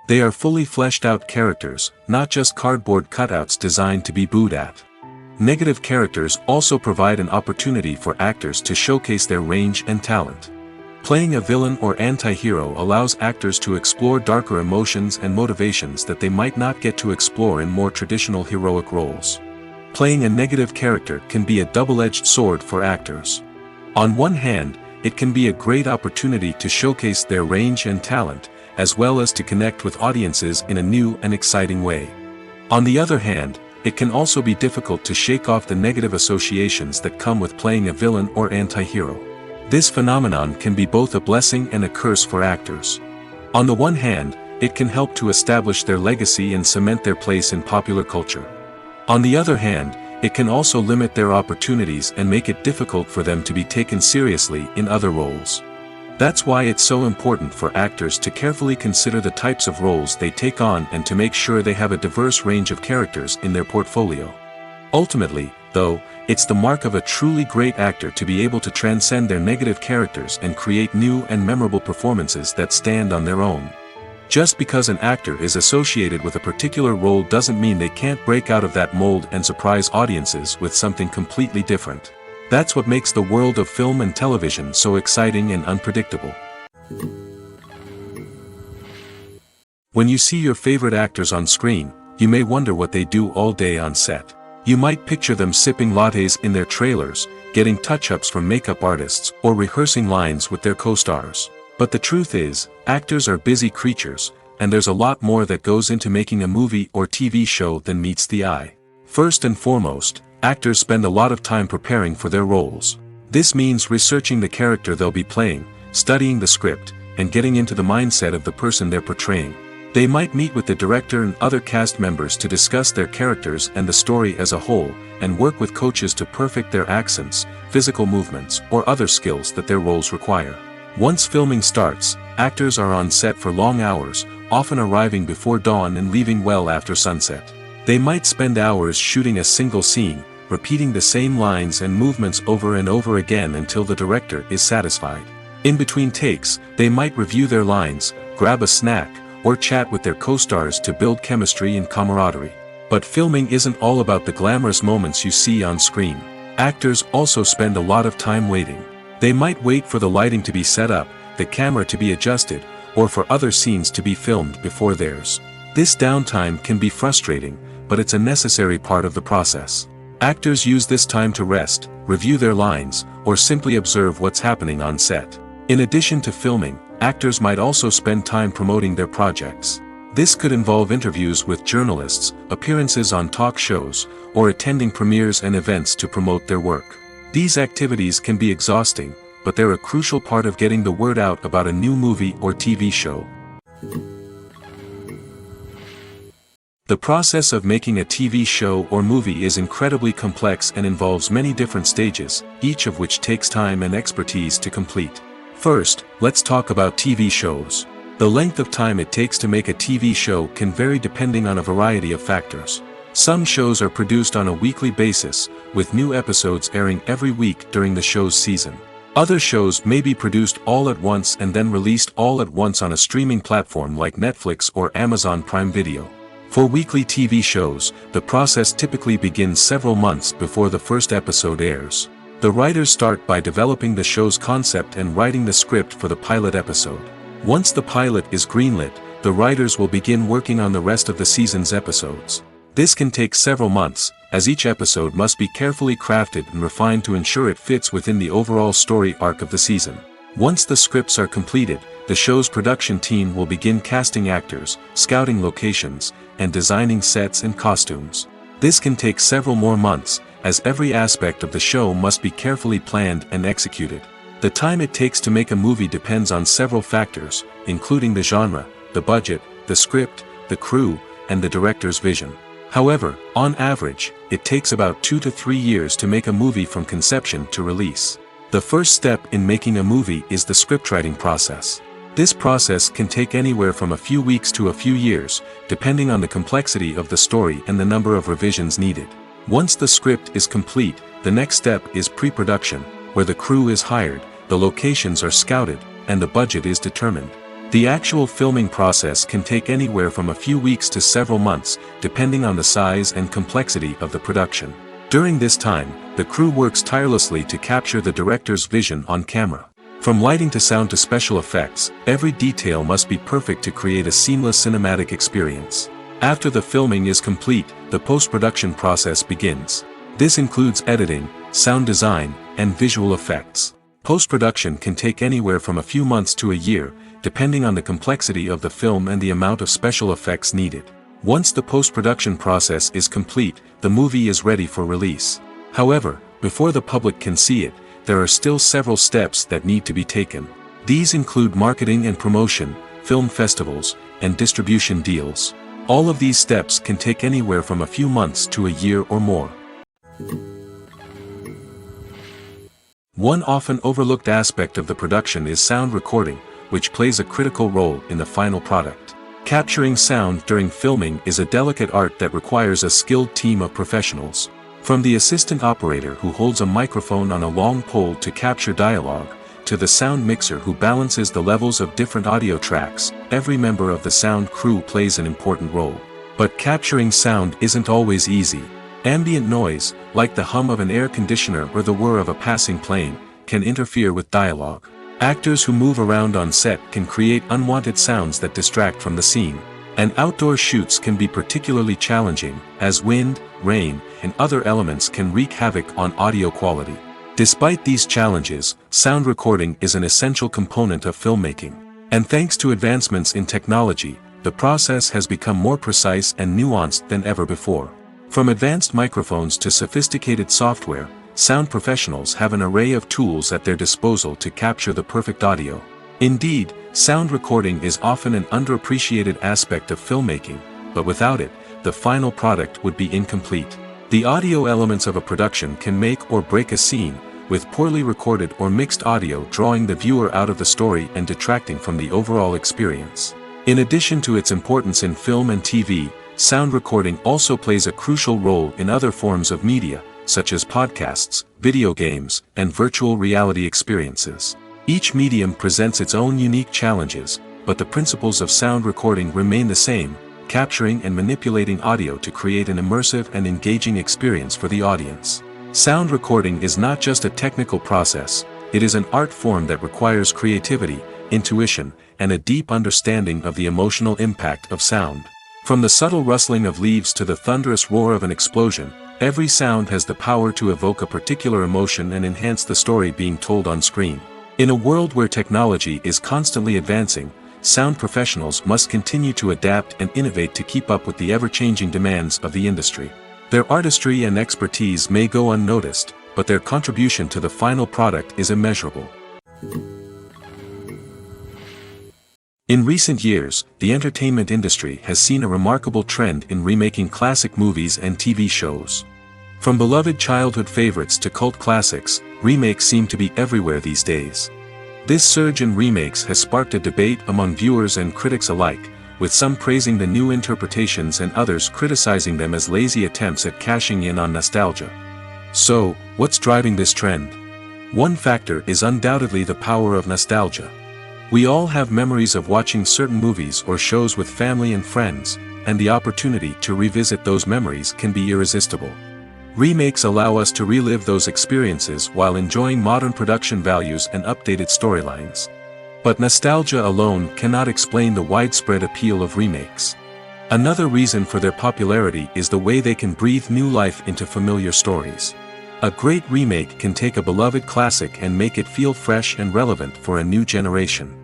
They are fully fleshed out characters, not just cardboard cutouts designed to be booed at. Negative characters also provide an opportunity for actors to showcase their range and talent. Playing a villain or anti-hero allows actors to explore darker emotions and motivations that they might not get to explore in more traditional heroic roles. Playing a negative character can be a double-edged sword for actors. On one hand, it can be a great opportunity to showcase their range and talent, as well as to connect with audiences in a new and exciting way. On the other hand, it can also be difficult to shake off the negative associations that come with playing a villain or anti-hero. This phenomenon can be both a blessing and a curse for actors. On the one hand, it can help to establish their legacy and cement their place in popular culture. On the other hand, it can also limit their opportunities and make it difficult for them to be taken seriously in other roles. That's why it's so important for actors to carefully consider the types of roles they take on and to make sure they have a diverse range of characters in their portfolio. Ultimately, though, it's the mark of a truly great actor to be able to transcend their negative characters and create new and memorable performances that stand on their own. Just because an actor is associated with a particular role doesn't mean they can't break out of that mold and surprise audiences with something completely different. That's what makes the world of film and television so exciting and unpredictable. When you see your favorite actors on screen, you may wonder what they do all day on set. You might picture them sipping lattes in their trailers, getting touch-ups from makeup artists, or rehearsing lines with their co-stars. But the truth is, actors are busy creatures, and there's a lot more that goes into making a movie or TV show than meets the eye. First and foremost, actors spend a lot of time preparing for their roles. This means researching the character they'll be playing, studying the script, and getting into the mindset of the person they're portraying. They might meet with the director and other cast members to discuss their characters and the story as a whole, and work with coaches to perfect their accents, physical movements, or other skills that their roles require. Once filming starts, actors are on set for long hours, often arriving before dawn and leaving well after sunset. They might spend hours shooting a single scene, repeating the same lines and movements over and over again until the director is satisfied. In between takes, they might review their lines, grab a snack, or chat with their co-stars to build chemistry and camaraderie. But filming isn't all about the glamorous moments you see on screen. Actors also spend a lot of time waiting. They might wait for the lighting to be set up, the camera to be adjusted, or for other scenes to be filmed before theirs. This downtime can be frustrating, but it's a necessary part of the process. Actors use this time to rest, review their lines, or simply observe what's happening on set. In addition to filming, actors might also spend time promoting their projects. This could involve interviews with journalists, appearances on talk shows, or attending premieres and events to promote their work. These activities can be exhausting, but they're a crucial part of getting the word out about a new movie or TV show. The process of making a TV show or movie is incredibly complex and involves many different stages, each of which takes time and expertise to complete. First, let's talk about TV shows. The length of time it takes to make a TV show can vary depending on a variety of factors. Some shows are produced on a weekly basis, with new episodes airing every week during the show's season. Other shows may be produced all at once and then released all at once on a streaming platform like Netflix or Amazon Prime Video. For weekly TV shows, the process typically begins several months before the first episode airs. The writers start by developing the show's concept and writing the script for the pilot episode. Once the pilot is greenlit, the writers will begin working on the rest of the season's episodes. This can take several months, as each episode must be carefully crafted and refined to ensure it fits within the overall story arc of the season. Once the scripts are completed, the show's production team will begin casting actors, scouting locations, and designing sets and costumes. This can take several more months, as every aspect of the show must be carefully planned and executed. The time it takes to make a movie depends on several factors, including the genre, the budget, the script, the crew, and the director's vision. However, on average, it takes about 2 to 3 years to make a movie from conception to release. The first step in making a movie is the scriptwriting process. This process can take anywhere from a few weeks to a few years, depending on the complexity of the story and the number of revisions needed. Once the script is complete, the next step is pre-production, where the crew is hired, the locations are scouted, and the budget is determined. The actual filming process can take anywhere from a few weeks to several months, depending on the size and complexity of the production. During this time, the crew works tirelessly to capture the director's vision on camera. From lighting to sound to special effects, every detail must be perfect to create a seamless cinematic experience. After the filming is complete, the post-production process begins. This includes editing, sound design, and visual effects. Post-production can take anywhere from a few months to a year, depending on the complexity of the film and the amount of special effects needed. Once the post-production process is complete, the movie is ready for release. However, before the public can see it, there are still several steps that need to be taken. These include marketing and promotion, film festivals, and distribution deals. All of these steps can take anywhere from a few months to a year or more. One often overlooked aspect of the production is sound recording, which plays a critical role in the final product. Capturing sound during filming is a delicate art that requires a skilled team of professionals. From the assistant operator who holds a microphone on a long pole to capture dialogue, to the sound mixer who balances the levels of different audio tracks, every member of the sound crew plays an important role. But capturing sound isn't always easy. Ambient noise, like the hum of an air conditioner or the whir of a passing plane, can interfere with dialogue. Actors who move around on set can create unwanted sounds that distract from the scene. And outdoor shoots can be particularly challenging, as wind, rain, and other elements can wreak havoc on audio quality. Despite these challenges, sound recording is an essential component of filmmaking. And thanks to advancements in technology, the process has become more precise and nuanced than ever before. From advanced microphones to sophisticated software, sound professionals have an array of tools at their disposal to capture the perfect audio. Indeed, sound recording is often an underappreciated aspect of filmmaking, but without it, the final product would be incomplete. The audio elements of a production can make or break a scene, with poorly recorded or mixed audio drawing the viewer out of the story and detracting from the overall experience. In addition to its importance in film and TV, sound recording also plays a crucial role in other forms of media, such as podcasts, video games, and virtual reality experiences. Each medium presents its own unique challenges, but the principles of sound recording remain the same, capturing and manipulating audio to create an immersive and engaging experience for the audience. Sound recording is not just a technical process, it is an art form that requires creativity, intuition, and a deep understanding of the emotional impact of sound. From the subtle rustling of leaves to the thunderous roar of an explosion, every sound has the power to evoke a particular emotion and enhance the story being told on screen. In a world where technology is constantly advancing, sound professionals must continue to adapt and innovate to keep up with the ever-changing demands of the industry. Their artistry and expertise may go unnoticed, but their contribution to the final product is immeasurable. In recent years, the entertainment industry has seen a remarkable trend in remaking classic movies and TV shows. From beloved childhood favorites to cult classics, remakes seem to be everywhere these days. This surge in remakes has sparked a debate among viewers and critics alike, with some praising the new interpretations and others criticizing them as lazy attempts at cashing in on nostalgia. So, what's driving this trend? One factor is undoubtedly the power of nostalgia. We all have memories of watching certain movies or shows with family and friends, and the opportunity to revisit those memories can be irresistible. Remakes allow us to relive those experiences while enjoying modern production values and updated storylines. But nostalgia alone cannot explain the widespread appeal of remakes. Another reason for their popularity is the way they can breathe new life into familiar stories. A great remake can take a beloved classic and make it feel fresh and relevant for a new generation.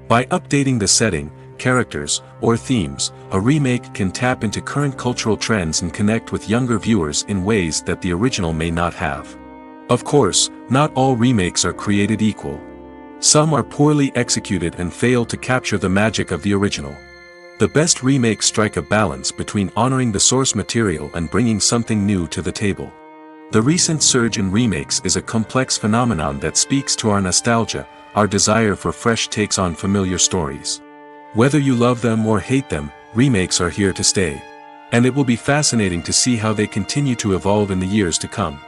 By updating the setting, characters, or themes, a remake can tap into current cultural trends and connect with younger viewers in ways that the original may not have. Of course, not all remakes are created equal. Some are poorly executed and fail to capture the magic of the original. The best remakes strike a balance between honoring the source material and bringing something new to the table. The recent surge in remakes is a complex phenomenon that speaks to our nostalgia, our desire for fresh takes on familiar stories. Whether you love them or hate them, remakes are here to stay. And it will be fascinating to see how they continue to evolve in the years to come.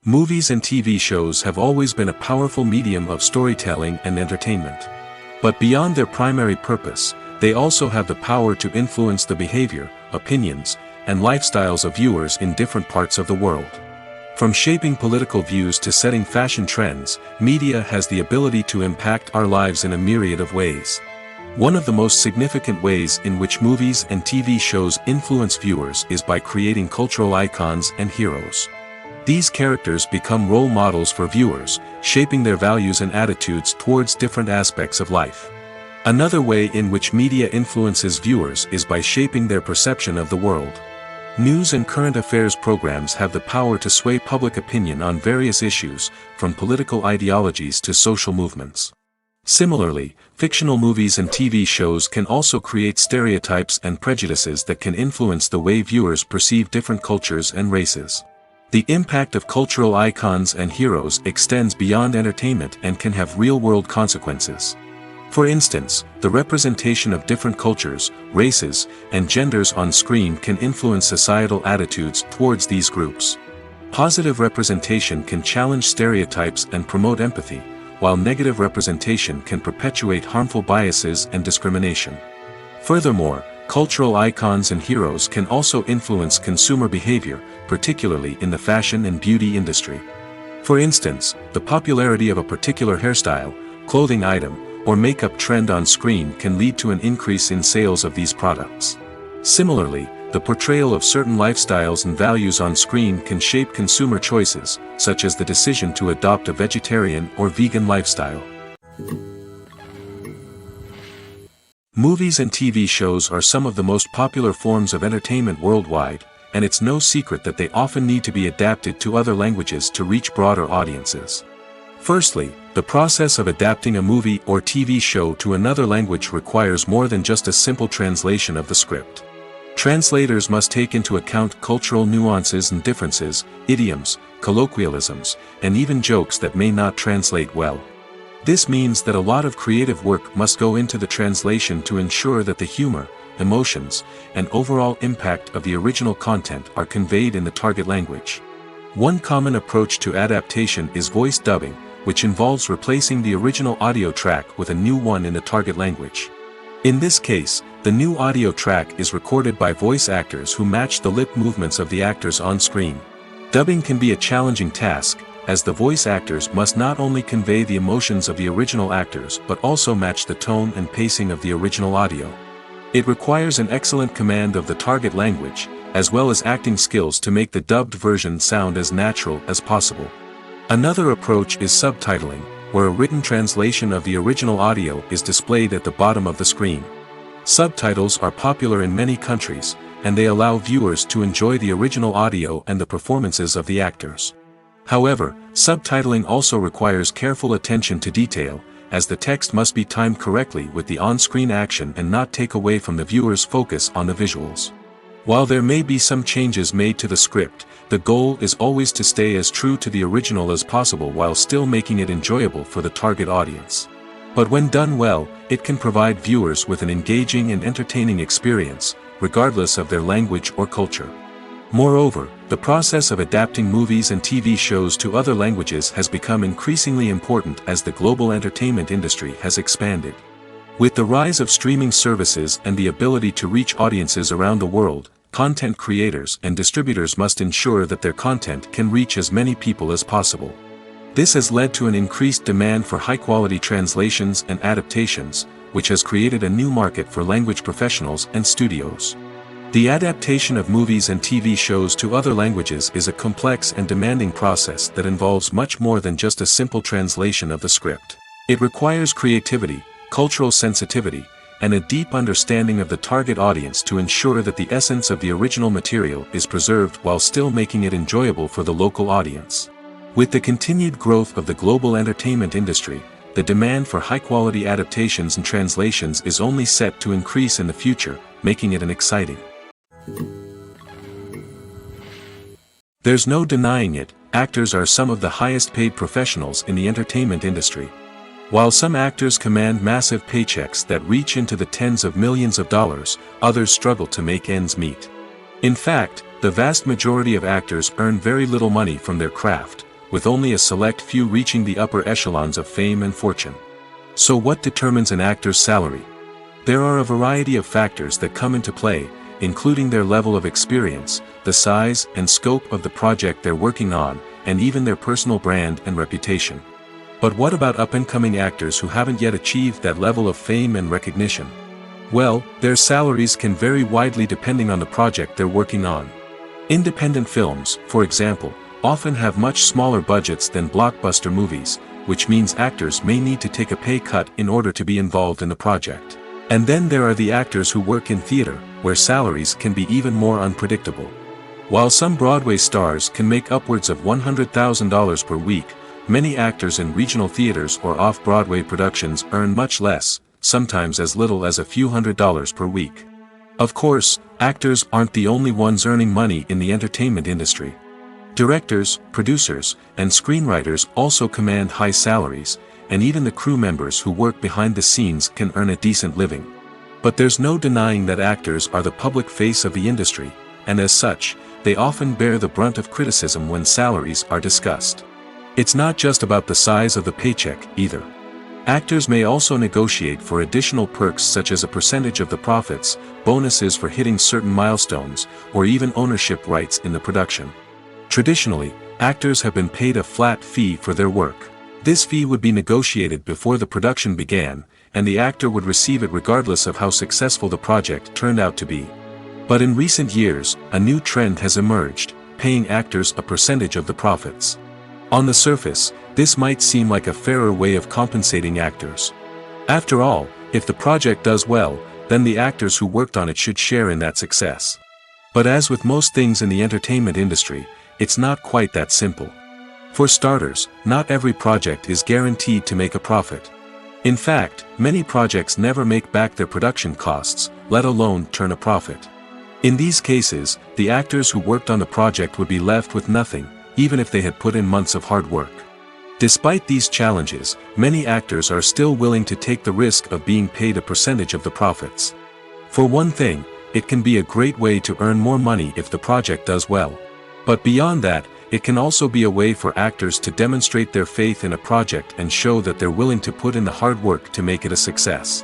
Movies and TV shows have always been a powerful medium of storytelling and entertainment. But beyond their primary purpose, they also have the power to influence the behavior, opinions, and lifestyles of viewers in different parts of the world. From shaping political views to setting fashion trends, media has the ability to impact our lives in a myriad of ways. One of the most significant ways in which movies and TV shows influence viewers is by creating cultural icons and heroes. These characters become role models for viewers, shaping their values and attitudes towards different aspects of life. Another way in which media influences viewers is by shaping their perception of the world. News and current affairs programs have the power to sway public opinion on various issues, from political ideologies to social movements. Similarly, fictional movies and TV shows can also create stereotypes and prejudices that can influence the way viewers perceive different cultures and races. The impact of cultural icons and heroes extends beyond entertainment and can have real-world consequences. For instance, the representation of different cultures, races, and genders on screen can influence societal attitudes towards these groups. Positive representation can challenge stereotypes and promote empathy, while negative representation can perpetuate harmful biases and discrimination. Furthermore, cultural icons and heroes can also influence consumer behavior, particularly in the fashion and beauty industry. For instance, the popularity of a particular hairstyle, clothing item, or makeup trend on screen can lead to an increase in sales of these products. Similarly, the portrayal of certain lifestyles and values on screen can shape consumer choices, such as the decision to adopt a vegetarian or vegan lifestyle. Movies and TV shows are some of the most popular forms of entertainment worldwide, and it's no secret that they often need to be adapted to other languages to reach broader audiences. Firstly, the process of adapting a movie or TV show to another language requires more than just a simple translation of the script. Translators must take into account cultural nuances and differences, idioms, colloquialisms, and even jokes that may not translate well. This means that a lot of creative work must go into the translation to ensure that the humor, emotions, and overall impact of the original content are conveyed in the target language. One common approach to adaptation is voice dubbing, which involves replacing the original audio track with a new one in the target language. In this case, the new audio track is recorded by voice actors who match the lip movements of the actors on screen. Dubbing can be a challenging task, as the voice actors must not only convey the emotions of the original actors but also match the tone and pacing of the original audio. It requires an excellent command of the target language, as well as acting skills to make the dubbed version sound as natural as possible. Another approach is subtitling, where a written translation of the original audio is displayed at the bottom of the screen. Subtitles are popular in many countries, and they allow viewers to enjoy the original audio and the performances of the actors. However, subtitling also requires careful attention to detail, as the text must be timed correctly with the on-screen action and not take away from the viewer's focus on the visuals. While there may be some changes made to the script, the goal is always to stay as true to the original as possible while still making it enjoyable for the target audience. But when done well, it can provide viewers with an engaging and entertaining experience, regardless of their language or culture. Moreover, the process of adapting movies and TV shows to other languages has become increasingly important as the global entertainment industry has expanded. With the rise of streaming services and the ability to reach audiences around the world, content creators and distributors must ensure that their content can reach as many people as possible. This has led to an increased demand for high-quality translations and adaptations, which has created a new market for language professionals and studios. The adaptation of movies and TV shows to other languages is a complex and demanding process that involves much more than just a simple translation of the script. It requires creativity, cultural sensitivity, and a deep understanding of the target audience to ensure that the essence of the original material is preserved while still making it enjoyable for the local audience. With the continued growth of the global entertainment industry, the demand for high-quality adaptations and translations is only set to increase in the future, making it an exciting. There's no denying it, actors are some of the highest-paid professionals in the entertainment industry. While some actors command massive paychecks that reach into the tens of millions of dollars, others struggle to make ends meet. In fact, the vast majority of actors earn very little money from their craft, with only a select few reaching the upper echelons of fame and fortune. So what determines an actor's salary? There are a variety of factors that come into play, including their level of experience, the size and scope of the project they're working on, and even their personal brand and reputation. But what about up-and-coming actors who haven't yet achieved that level of fame and recognition? Well, their salaries can vary widely depending on the project they're working on. Independent films, for example, often have much smaller budgets than blockbuster movies, which means actors may need to take a pay cut in order to be involved in the project. And then there are the actors who work in theater, where salaries can be even more unpredictable. While some Broadway stars can make upwards of $100,000 per week, many actors in regional theaters or off-Broadway productions earn much less, sometimes as little as a few $100s per week. Of course, actors aren't the only ones earning money in the entertainment industry. Directors, producers, and screenwriters also command high salaries, and even the crew members who work behind the scenes can earn a decent living. But there's no denying that actors are the public face of the industry, and as such, they often bear the brunt of criticism when salaries are discussed. It's not just about the size of the paycheck, either. Actors may also negotiate for additional perks such as a percentage of the profits, bonuses for hitting certain milestones, or even ownership rights in the production. Traditionally, actors have been paid a flat fee for their work. This fee would be negotiated before the production began, and the actor would receive it regardless of how successful the project turned out to be. But in recent years, a new trend has emerged, paying actors a percentage of the profits. On the surface, this might seem like a fairer way of compensating actors. After all, if the project does well, then the actors who worked on it should share in that success. But as with most things in the entertainment industry, it's not quite that simple. For starters, not every project is guaranteed to make a profit. In fact, many projects never make back their production costs, let alone turn a profit. In these cases, the actors who worked on the project would be left with nothing, even if they had put in months of hard work. Despite these challenges, many actors are still willing to take the risk of being paid a percentage of the profits. For one thing, it can be a great way to earn more money if the project does well. But beyond that, it can also be a way for actors to demonstrate their faith in a project and show that they're willing to put in the hard work to make it a success.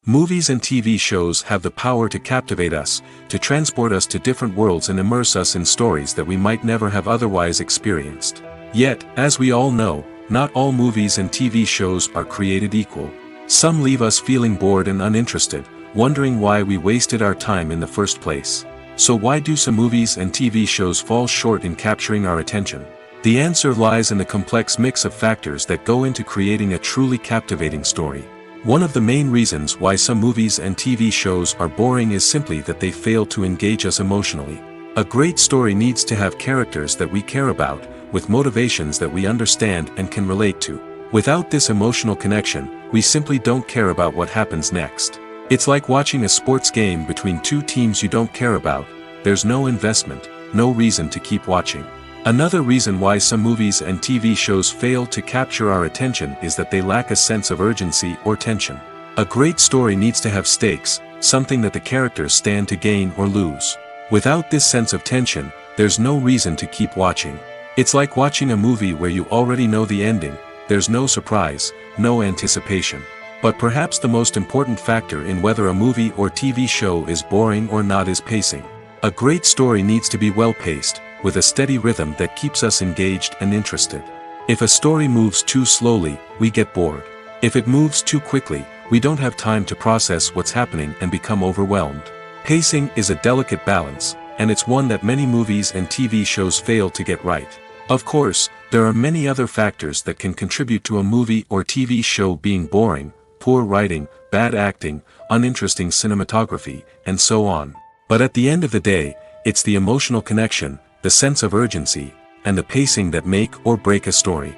Movies and TV shows have the power to captivate us, to transport us to different worlds and immerse us in stories that we might never have otherwise experienced. Yet, as we all know, not all movies and TV shows are created equal. Some leave us feeling bored and uninterested, wondering why we wasted our time in the first place. So why do some movies and TV shows fall short in capturing our attention? The answer lies in the complex mix of factors that go into creating a truly captivating story. One of the main reasons why some movies and TV shows are boring is simply that they fail to engage us emotionally. A great story needs to have characters that we care about, with motivations that we understand and can relate to. Without this emotional connection, we simply don't care about what happens next. It's like watching a sports game between two teams you don't care about. There's no investment, no reason to keep watching. Another reason why some movies and TV shows fail to capture our attention is that they lack a sense of urgency or tension. A great story needs to have stakes, something that the characters stand to gain or lose. Without this sense of tension, there's no reason to keep watching. It's like watching a movie where you already know the ending, there's no surprise, no anticipation. But perhaps the most important factor in whether a movie or TV show is boring or not is pacing. A great story needs to be well-paced, with a steady rhythm that keeps us engaged and interested. If a story moves too slowly, we get bored. If it moves too quickly, we don't have time to process what's happening and become overwhelmed. Pacing is a delicate balance, and it's one that many movies and TV shows fail to get right. Of course, there are many other factors that can contribute to a movie or TV show being boring: poor writing, bad acting, uninteresting cinematography, and so on. But at the end of the day, it's the emotional connection, the sense of urgency, and the pacing that make or break a story.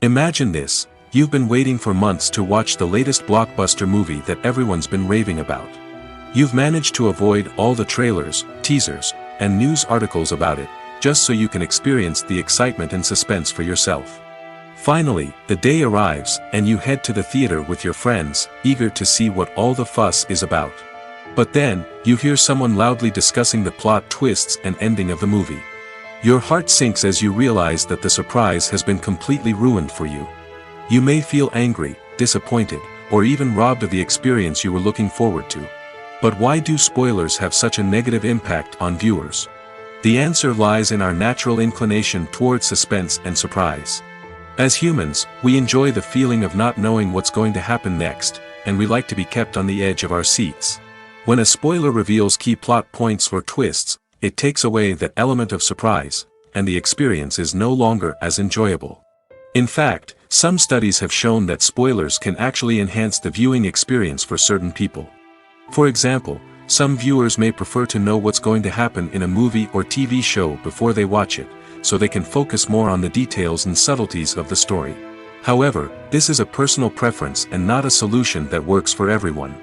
Imagine this: you've been waiting for months to watch the latest blockbuster movie that everyone's been raving about. You've managed to avoid all the trailers, teasers, and news articles about it, just so you can experience the excitement and suspense for yourself. Finally, the day arrives, and you head to the theater with your friends, eager to see what all the fuss is about. But then, you hear someone loudly discussing the plot twists and ending of the movie. Your heart sinks as you realize that the surprise has been completely ruined for you. You may feel angry, disappointed, or even robbed of the experience you were looking forward to. But why do spoilers have such a negative impact on viewers? The answer lies in our natural inclination towards suspense and surprise. As humans, we enjoy the feeling of not knowing what's going to happen next, and we like to be kept on the edge of our seats. When a spoiler reveals key plot points or twists, it takes away that element of surprise, and the experience is no longer as enjoyable. In fact, some studies have shown that spoilers can actually enhance the viewing experience for certain people. For example, some viewers may prefer to know what's going to happen in a movie or TV show before they watch it, so they can focus more on the details and subtleties of the story. However, this is a personal preference and not a solution that works for everyone.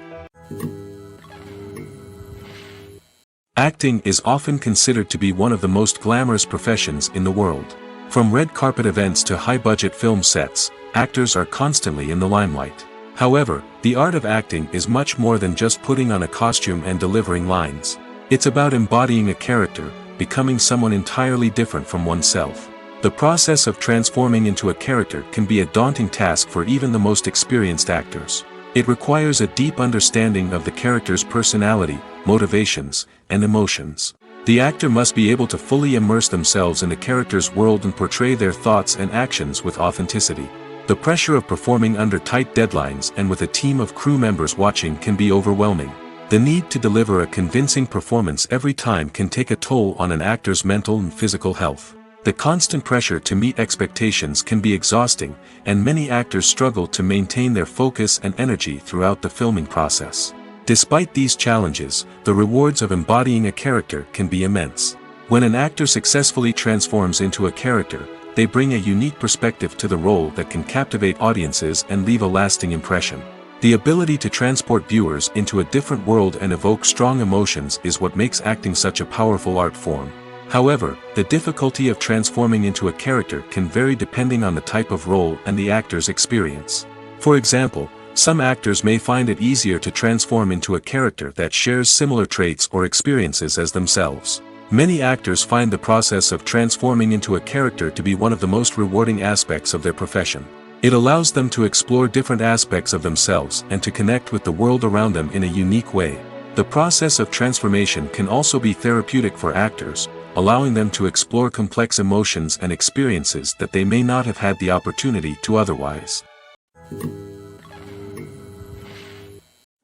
Acting is often considered to be one of the most glamorous professions in the world. From red carpet events to high-budget film sets, actors are constantly in the limelight. However, the art of acting is much more than just putting on a costume and delivering lines. It's about embodying a character, becoming someone entirely different from oneself. The process of transforming into a character can be a daunting task for even the most experienced actors. It requires a deep understanding of the character's personality, motivations, and emotions. The actor must be able to fully immerse themselves in the character's world and portray their thoughts and actions with authenticity. The pressure of performing under tight deadlines and with a team of crew members watching can be overwhelming. The need to deliver a convincing performance every time can take a toll on an actor's mental and physical health. The constant pressure to meet expectations can be exhausting, and many actors struggle to maintain their focus and energy throughout the filming process. Despite these challenges, the rewards of embodying a character can be immense. When an actor successfully transforms into a character, they bring a unique perspective to the role that can captivate audiences and leave a lasting impression. The ability to transport viewers into a different world and evoke strong emotions is what makes acting such a powerful art form. However, the difficulty of transforming into a character can vary depending on the type of role and the actor's experience. For example, some actors may find it easier to transform into a character that shares similar traits or experiences as themselves. Many actors find the process of transforming into a character to be one of the most rewarding aspects of their profession. It allows them to explore different aspects of themselves and to connect with the world around them in a unique way. The process of transformation can also be therapeutic for actors, allowing them to explore complex emotions and experiences that they may not have had the opportunity to otherwise.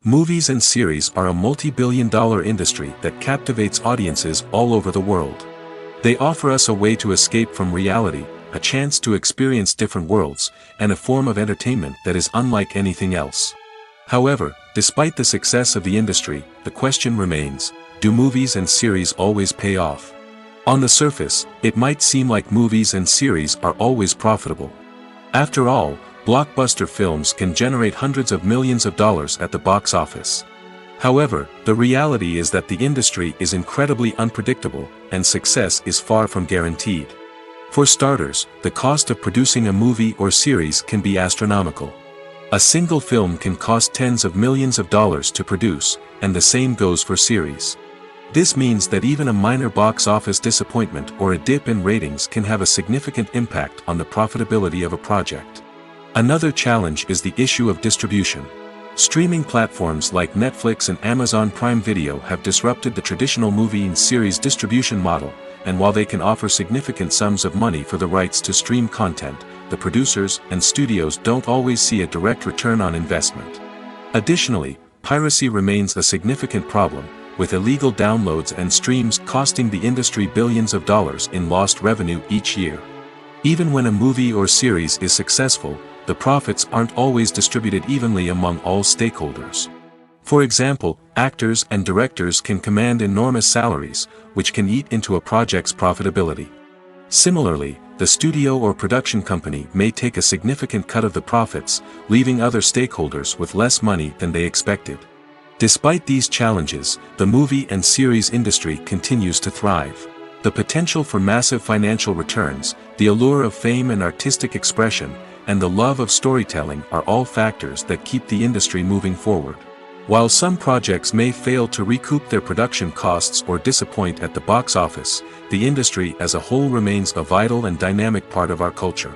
Movies and series are a multi-billion-dollar industry that captivates audiences all over the world. They offer us a way to escape from reality, a chance to experience different worlds, and a form of entertainment that is unlike anything else. However, despite the success of the industry, the question remains, do movies and series always pay off? On the surface, it might seem like movies and series are always profitable. After all, blockbuster films can generate hundreds of millions of dollars at the box office. However, the reality is that the industry is incredibly unpredictable, and success is far from guaranteed. For starters, the cost of producing a movie or series can be astronomical. A single film can cost tens of millions of dollars to produce, and the same goes for series. This means that even a minor box office disappointment or a dip in ratings can have a significant impact on the profitability of a project. Another challenge is the issue of distribution. Streaming platforms like Netflix and Amazon Prime Video have disrupted the traditional movie and series distribution model, and while they can offer significant sums of money for the rights to stream content, the producers and studios don't always see a direct return on investment. Additionally, piracy remains a significant problem, with illegal downloads and streams costing the industry billions of dollars in lost revenue each year. Even when a movie or series is successful, the profits aren't always distributed evenly among all stakeholders. For example, actors and directors can command enormous salaries, which can eat into a project's profitability. Similarly, the studio or production company may take a significant cut of the profits, leaving other stakeholders with less money than they expected. Despite these challenges, the movie and series industry continues to thrive. The potential for massive financial returns, the allure of fame and artistic expression, and the love of storytelling are all factors that keep the industry moving forward. While some projects may fail to recoup their production costs or disappoint at the box office, the industry as a whole remains a vital and dynamic part of our culture.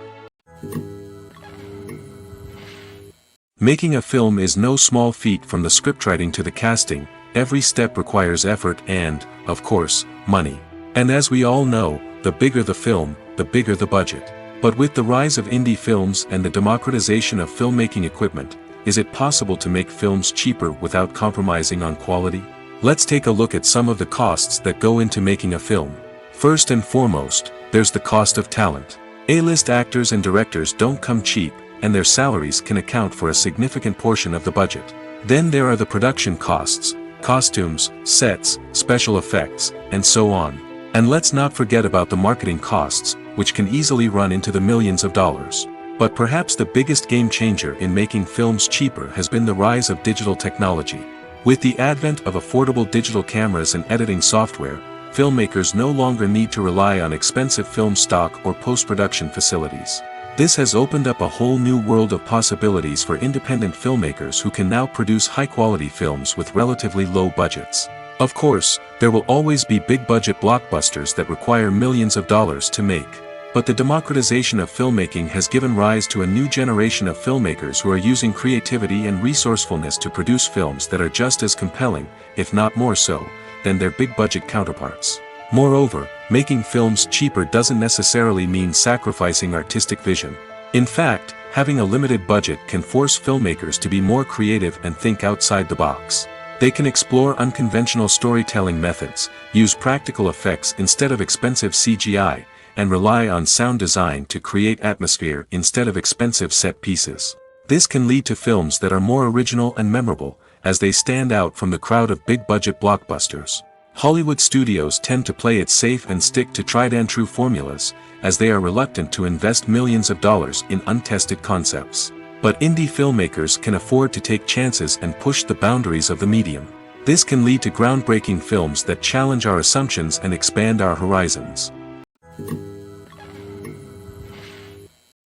Making a film is no small feat. From the scriptwriting to the casting, every step requires effort and, of course, money. And as we all know, the bigger the film, the bigger the budget. But with the rise of indie films and the democratization of filmmaking equipment, is it possible to make films cheaper without compromising on quality? Let's take a look at some of the costs that go into making a film. First and foremost, there's the cost of talent. A-list actors and directors don't come cheap, and their salaries can account for a significant portion of the budget. Then there are the production costs, costumes, sets, special effects, and so on. And let's not forget about the marketing costs, which can easily run into the millions of dollars. But perhaps the biggest game changer in making films cheaper has been the rise of digital technology. With the advent of affordable digital cameras and editing software, filmmakers no longer need to rely on expensive film stock or post-production facilities. This has opened up a whole new world of possibilities for independent filmmakers who can now produce high-quality films with relatively low budgets. Of course, there will always be big-budget blockbusters that require millions of dollars to make. But the democratization of filmmaking has given rise to a new generation of filmmakers who are using creativity and resourcefulness to produce films that are just as compelling, if not more so, than their big-budget counterparts. Moreover, making films cheaper doesn't necessarily mean sacrificing artistic vision. In fact, having a limited budget can force filmmakers to be more creative and think outside the box. They can explore unconventional storytelling methods, use practical effects instead of expensive CGI, and rely on sound design to create atmosphere instead of expensive set pieces. This can lead to films that are more original and memorable, as they stand out from the crowd of big-budget blockbusters. Hollywood studios tend to play it safe and stick to tried-and-true formulas, as they are reluctant to invest millions of dollars in untested concepts. But indie filmmakers can afford to take chances and push the boundaries of the medium. This can lead to groundbreaking films that challenge our assumptions and expand our horizons.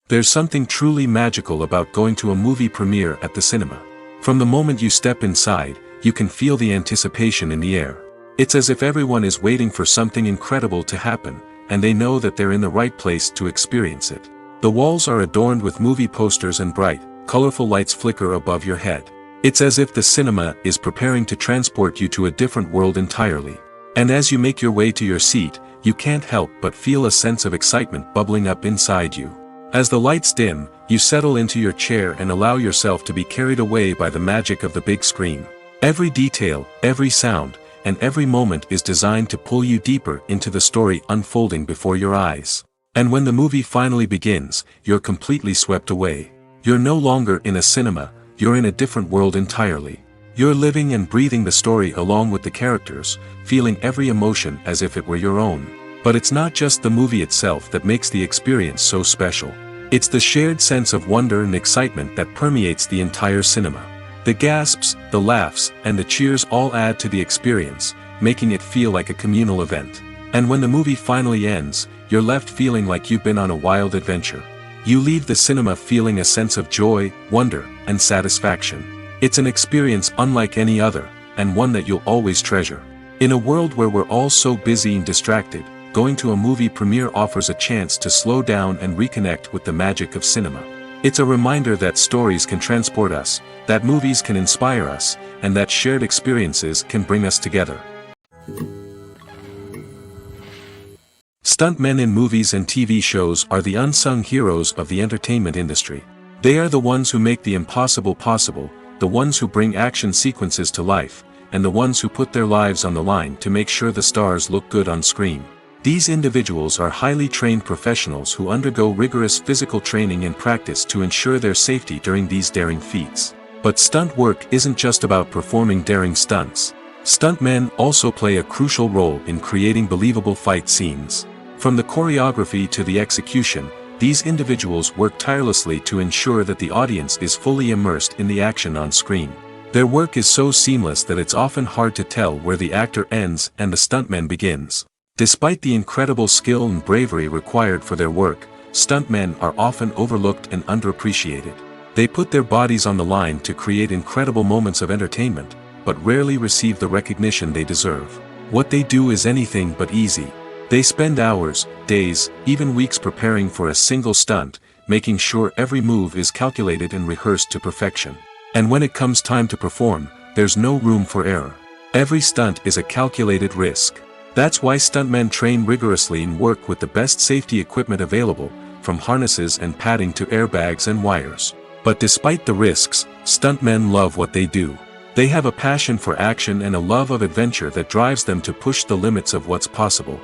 There's something truly magical about going to a movie premiere at the cinema. From the moment you step inside, you can feel the anticipation in the air. It's as if everyone is waiting for something incredible to happen, and they know that they're in the right place to experience it. The walls are adorned with movie posters and bright, colorful lights flicker above your head. It's as if the cinema is preparing to transport you to a different world entirely. And as you make your way to your seat, you can't help but feel a sense of excitement bubbling up inside you. As the lights dim, you settle into your chair and allow yourself to be carried away by the magic of the big screen. Every detail, every sound, and every moment is designed to pull you deeper into the story unfolding before your eyes. And when the movie finally begins, you're completely swept away. You're no longer in a cinema, you're in a different world entirely. You're living and breathing the story along with the characters, feeling every emotion as if it were your own. But it's not just the movie itself that makes the experience so special. It's the shared sense of wonder and excitement that permeates the entire cinema. The gasps, the laughs, and the cheers all add to the experience, making it feel like a communal event. And when the movie finally ends, you're left feeling like you've been on a wild adventure. You leave the cinema feeling a sense of joy, wonder, and satisfaction. It's an experience unlike any other, and one that you'll always treasure. In a world where we're all so busy and distracted, going to a movie premiere offers a chance to slow down and reconnect with the magic of cinema. It's a reminder that stories can transport us, that movies can inspire us, and that shared experiences can bring us together. Stuntmen in movies and TV shows are the unsung heroes of the entertainment industry. They are the ones who make the impossible possible, the ones who bring action sequences to life, and the ones who put their lives on the line to make sure the stars look good on screen. These individuals are highly trained professionals who undergo rigorous physical training and practice to ensure their safety during these daring feats. But stunt work isn't just about performing daring stunts. Stuntmen also play a crucial role in creating believable fight scenes. From the choreography to the execution, these individuals work tirelessly to ensure that the audience is fully immersed in the action on screen. Their work is so seamless that it's often hard to tell where the actor ends and the stuntman begins. Despite the incredible skill and bravery required for their work, stuntmen are often overlooked and underappreciated. They put their bodies on the line to create incredible moments of entertainment, but rarely receive the recognition they deserve. What they do is anything but easy. They spend hours, days, even weeks preparing for a single stunt, making sure every move is calculated and rehearsed to perfection. And when it comes time to perform, there's no room for error. Every stunt is a calculated risk. That's why stuntmen train rigorously and work with the best safety equipment available, from harnesses and padding to airbags and wires. But despite the risks, stuntmen love what they do. They have a passion for action and a love of adventure that drives them to push the limits of what's possible.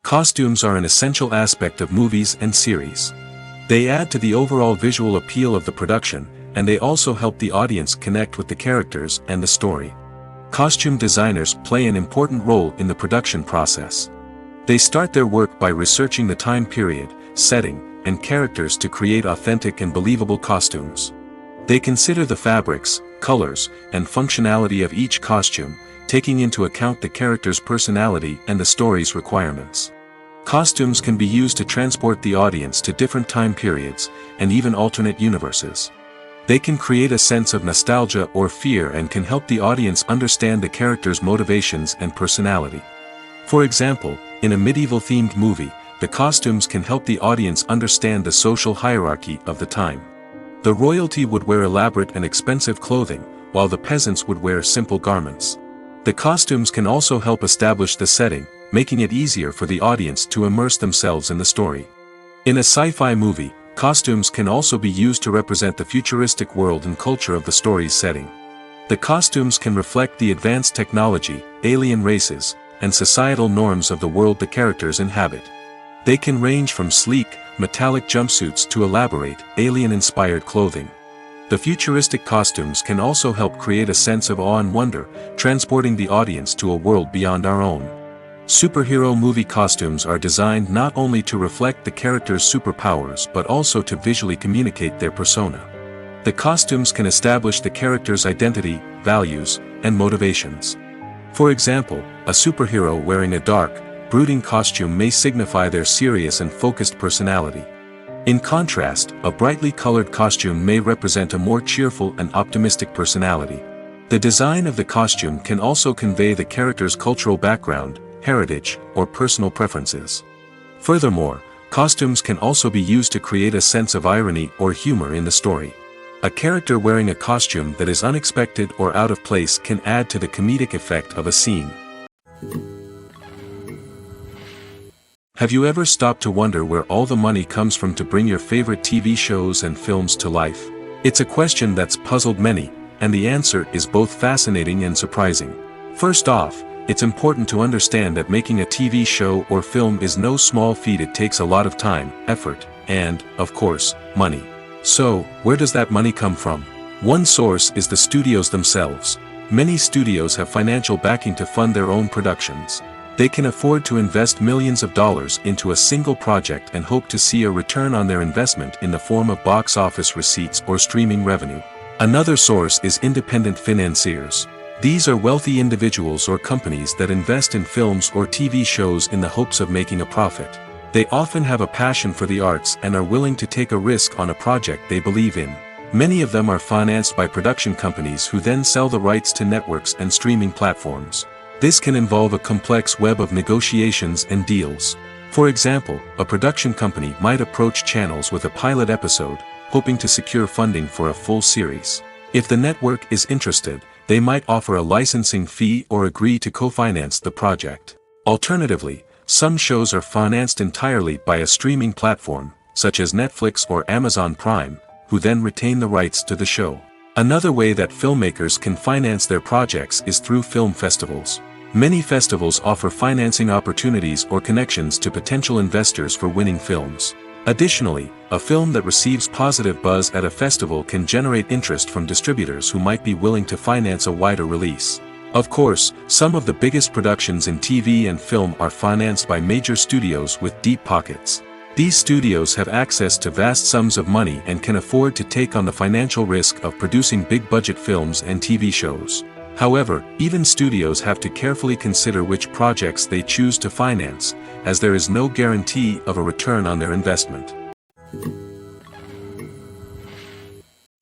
Costumes are an essential aspect of movies and series. They add to the overall visual appeal of the production, and they also help the audience connect with the characters and the story. Costume designers play an important role in the production process. They start their work by researching the time period, setting, and characters to create authentic and believable costumes. They consider the fabrics, colors, and functionality of each costume, taking into account the character's personality and the story's requirements. Costumes can be used to transport the audience to different time periods, and even alternate universes. They can create a sense of nostalgia or fear and can help the audience understand the character's motivations and personality. For example, in a medieval-themed movie, the costumes can help the audience understand the social hierarchy of the time. The royalty would wear elaborate and expensive clothing, while the peasants would wear simple garments. The costumes can also help establish the setting, making it easier for the audience to immerse themselves in the story. In a sci-fi movie, costumes can also be used to represent the futuristic world and culture of the story's setting. The costumes can reflect the advanced technology, alien races, and societal norms of the world the characters inhabit. They can range from sleek, metallic jumpsuits to elaborate, alien-inspired clothing. The futuristic costumes can also help create a sense of awe and wonder, transporting the audience to a world beyond our own. Superhero movie costumes are designed not only to reflect the character's superpowers but also to visually communicate their persona. The costumes can establish the character's identity, values, and motivations. For example, a superhero wearing a dark, brooding costume may signify their serious and focused personality. In contrast, a brightly colored costume may represent a more cheerful and optimistic personality. The design of the costume can also convey the character's cultural background, heritage, or personal preferences. Furthermore, costumes can also be used to create a sense of irony or humor in the story. A character wearing a costume that is unexpected or out of place can add to the comedic effect of a scene. Have you ever stopped to wonder where all the money comes from to bring your favorite TV shows and films to life? It's a question that's puzzled many, and the answer is both fascinating and surprising. First off, it's important to understand that making a TV show or film is no small feat. It takes a lot of time, effort, and, of course, money. So, where does that money come from? One source is the studios themselves. Many studios have financial backing to fund their own productions. They can afford to invest millions of dollars into a single project and hope to see a return on their investment in the form of box office receipts or streaming revenue. Another source is independent financiers. These are wealthy individuals or companies that invest in films or TV shows in the hopes of making a profit. They often have a passion for the arts and are willing to take a risk on a project they believe in. Many of them are financed by production companies who then sell the rights to networks and streaming platforms. This can involve a complex web of negotiations and deals. For example, a production company might approach channels with a pilot episode, hoping to secure funding for a full series. If the network is interested, they might offer a licensing fee or agree to co-finance the project. Alternatively, some shows are financed entirely by a streaming platform, such as Netflix or Amazon Prime, who then retain the rights to the show. Another way that filmmakers can finance their projects is through film festivals. Many festivals offer financing opportunities or connections to potential investors for winning films. Additionally, a film that receives positive buzz at a festival can generate interest from distributors who might be willing to finance a wider release. Of course, some of the biggest productions in TV and film are financed by major studios with deep pockets. These studios have access to vast sums of money and can afford to take on the financial risk of producing big-budget films and TV shows. However, even studios have to carefully consider which projects they choose to finance, as there is no guarantee of a return on their investment.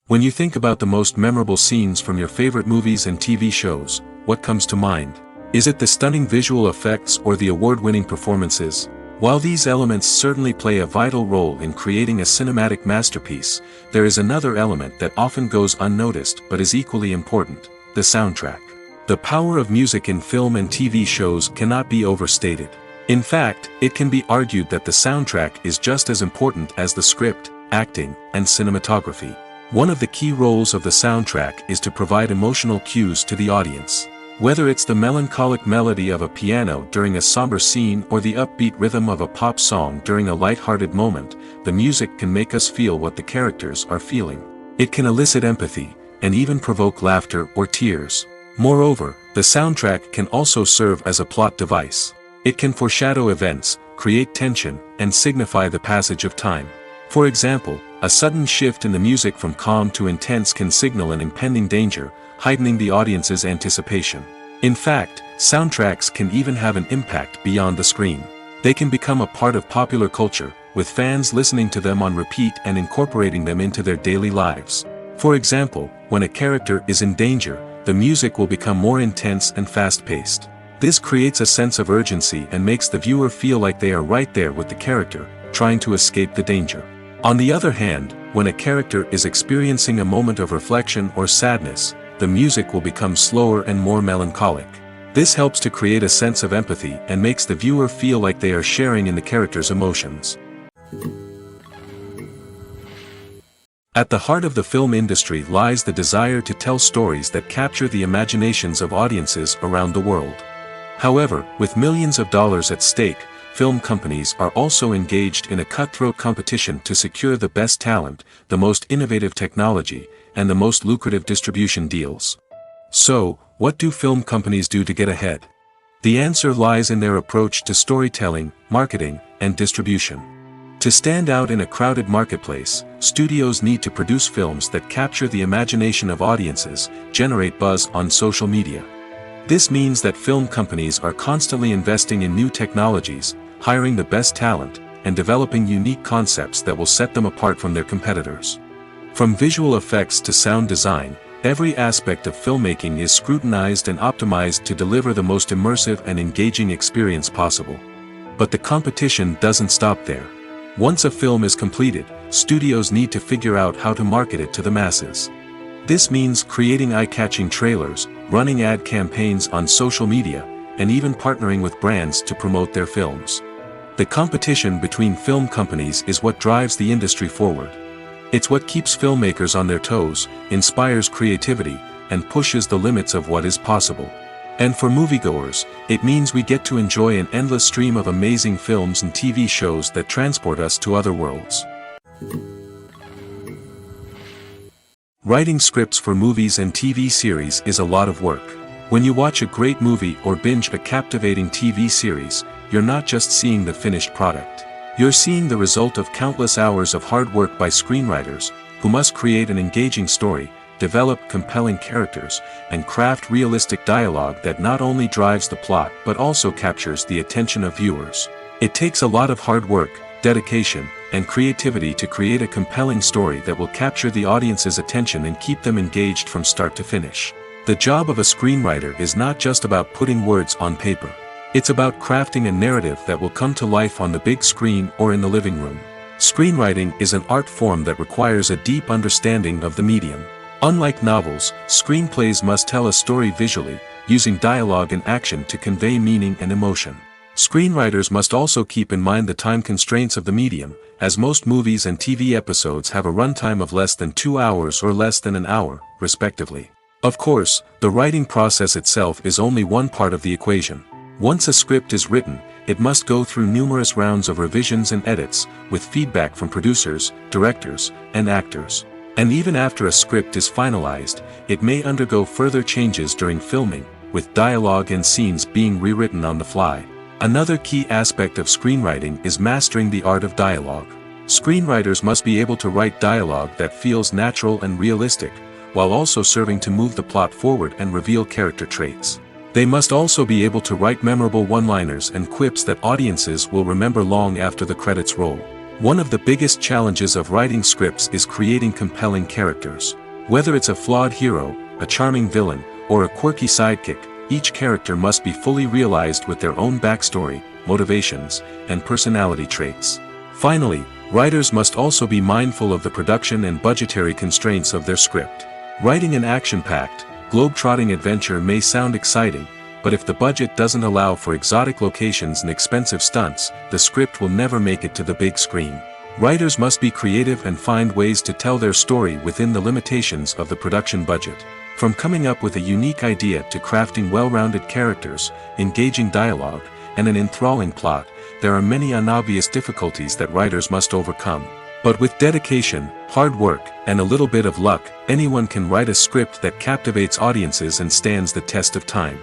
When you think about the most memorable scenes from your favorite movies and TV shows, what comes to mind? Is it the stunning visual effects or the award-winning performances? While these elements certainly play a vital role in creating a cinematic masterpiece, there is another element that often goes unnoticed but is equally important: the soundtrack. The power of music in film and TV shows cannot be overstated. In fact, it can be argued that the soundtrack is just as important as the script, acting, and cinematography. One of the key roles of the soundtrack is to provide emotional cues to the audience. Whether it's the melancholic melody of a piano during a somber scene or the upbeat rhythm of a pop song during a light-hearted moment, the music can make us feel what the characters are feeling. It can elicit empathy, and even provoke laughter or tears. Moreover, the soundtrack can also serve as a plot device. It can foreshadow events, create tension, and signify the passage of time. For example, a sudden shift in the music from calm to intense can signal an impending danger, heightening the audience's anticipation. In fact, soundtracks can even have an impact beyond the screen. They can become a part of popular culture, with fans listening to them on repeat and incorporating them into their daily lives. For example, when a character is in danger, the music will become more intense and fast-paced. This creates a sense of urgency and makes the viewer feel like they are right there with the character, trying to escape the danger. On the other hand, when a character is experiencing a moment of reflection or sadness, the music will become slower and more melancholic. This helps to create a sense of empathy and makes the viewer feel like they are sharing in the character's emotions. At the heart of the film industry lies the desire to tell stories that capture the imaginations of audiences around the world. However, with millions of dollars at stake, film companies are also engaged in a cutthroat competition to secure the best talent, the most innovative technology, and the most lucrative distribution deals. So, what do film companies do to get ahead? The answer lies in their approach to storytelling, marketing, and distribution. To stand out in a crowded marketplace, studios need to produce films that capture the imagination of audiences, generate buzz on social media. This means that film companies are constantly investing in new technologies, hiring the best talent, and developing unique concepts that will set them apart from their competitors. From visual effects to sound design, every aspect of filmmaking is scrutinized and optimized to deliver the most immersive and engaging experience possible. But the competition doesn't stop there. Once a film is completed, studios need to figure out how to market it to the masses. This means creating eye-catching trailers, running ad campaigns on social media, and even partnering with brands to promote their films. The competition between film companies is what drives the industry forward. It's what keeps filmmakers on their toes, inspires creativity, and pushes the limits of what is possible. And for moviegoers, it means we get to enjoy an endless stream of amazing films and TV shows that transport us to other worlds. Writing scripts for movies and TV series is a lot of work. When you watch a great movie or binge a captivating TV series, you're not just seeing the finished product. You're seeing the result of countless hours of hard work by screenwriters, who must create an engaging story, develop compelling characters, and craft realistic dialogue that not only drives the plot but also captures the attention of viewers. It takes a lot of hard work, dedication, and creativity to create a compelling story that will capture the audience's attention and keep them engaged from start to finish. The job of a screenwriter is not just about putting words on paper. It's about crafting a narrative that will come to life on the big screen or in the living room. Screenwriting is an art form that requires a deep understanding of the medium. Unlike novels, screenplays must tell a story visually, using dialogue and action to convey meaning and emotion. Screenwriters must also keep in mind the time constraints of the medium, as most movies and TV episodes have a runtime of less than 2 hours or less than an hour, respectively. Of course, the writing process itself is only one part of the equation. Once a script is written, it must go through numerous rounds of revisions and edits, with feedback from producers, directors, and actors. And even after a script is finalized, it may undergo further changes during filming, with dialogue and scenes being rewritten on the fly. Another key aspect of screenwriting is mastering the art of dialogue. Screenwriters must be able to write dialogue that feels natural and realistic, while also serving to move the plot forward and reveal character traits. They must also be able to write memorable one-liners and quips that audiences will remember long after the credits roll. One of the biggest challenges of writing scripts is creating compelling characters. Whether it's a flawed hero, a charming villain, or a quirky sidekick, each character must be fully realized with their own backstory, motivations, and personality traits. Finally, writers must also be mindful of the production and budgetary constraints of their script. Writing an action-packed, globe-trotting adventure may sound exciting, but if the budget doesn't allow for exotic locations and expensive stunts, the script will never make it to the big screen. Writers must be creative and find ways to tell their story within the limitations of the production budget. From coming up with a unique idea to crafting well-rounded characters, engaging dialogue, and an enthralling plot, there are many unobvious difficulties that writers must overcome. But with dedication, hard work, and a little bit of luck, anyone can write a script that captivates audiences and stands the test of time.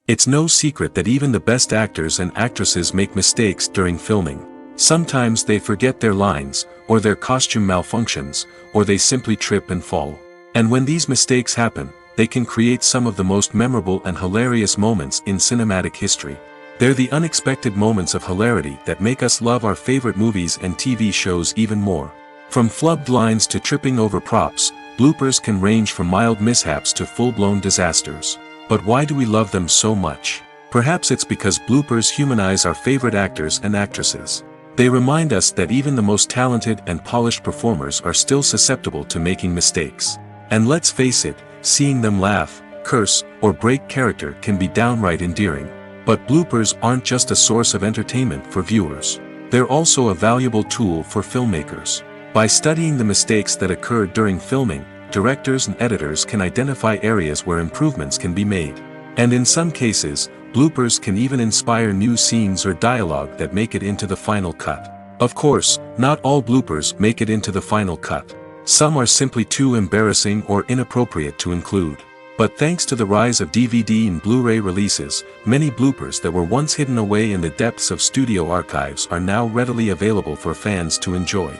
It's no secret that even the best actors and actresses make mistakes during filming. Sometimes they forget their lines, or their costume malfunctions, or they simply trip and fall. And when these mistakes happen, they can create some of the most memorable and hilarious moments in cinematic history. They're the unexpected moments of hilarity that make us love our favorite movies and TV shows even more. From flubbed lines to tripping over props, bloopers can range from mild mishaps to full-blown disasters. But why do we love them so much? Perhaps it's because bloopers humanize our favorite actors and actresses. They remind us that even the most talented and polished performers are still susceptible to making mistakes. And let's face it, seeing them laugh, curse, or break character can be downright endearing. But bloopers aren't just a source of entertainment for viewers. They're also a valuable tool for filmmakers. By studying the mistakes that occurred during filming, directors and editors can identify areas where improvements can be made. And in some cases, bloopers can even inspire new scenes or dialogue that make it into the final cut. Of course, not all bloopers make it into the final cut. Some are simply too embarrassing or inappropriate to include. But thanks to the rise of DVD and Blu-ray releases, many bloopers that were once hidden away in the depths of studio archives are now readily available for fans to enjoy.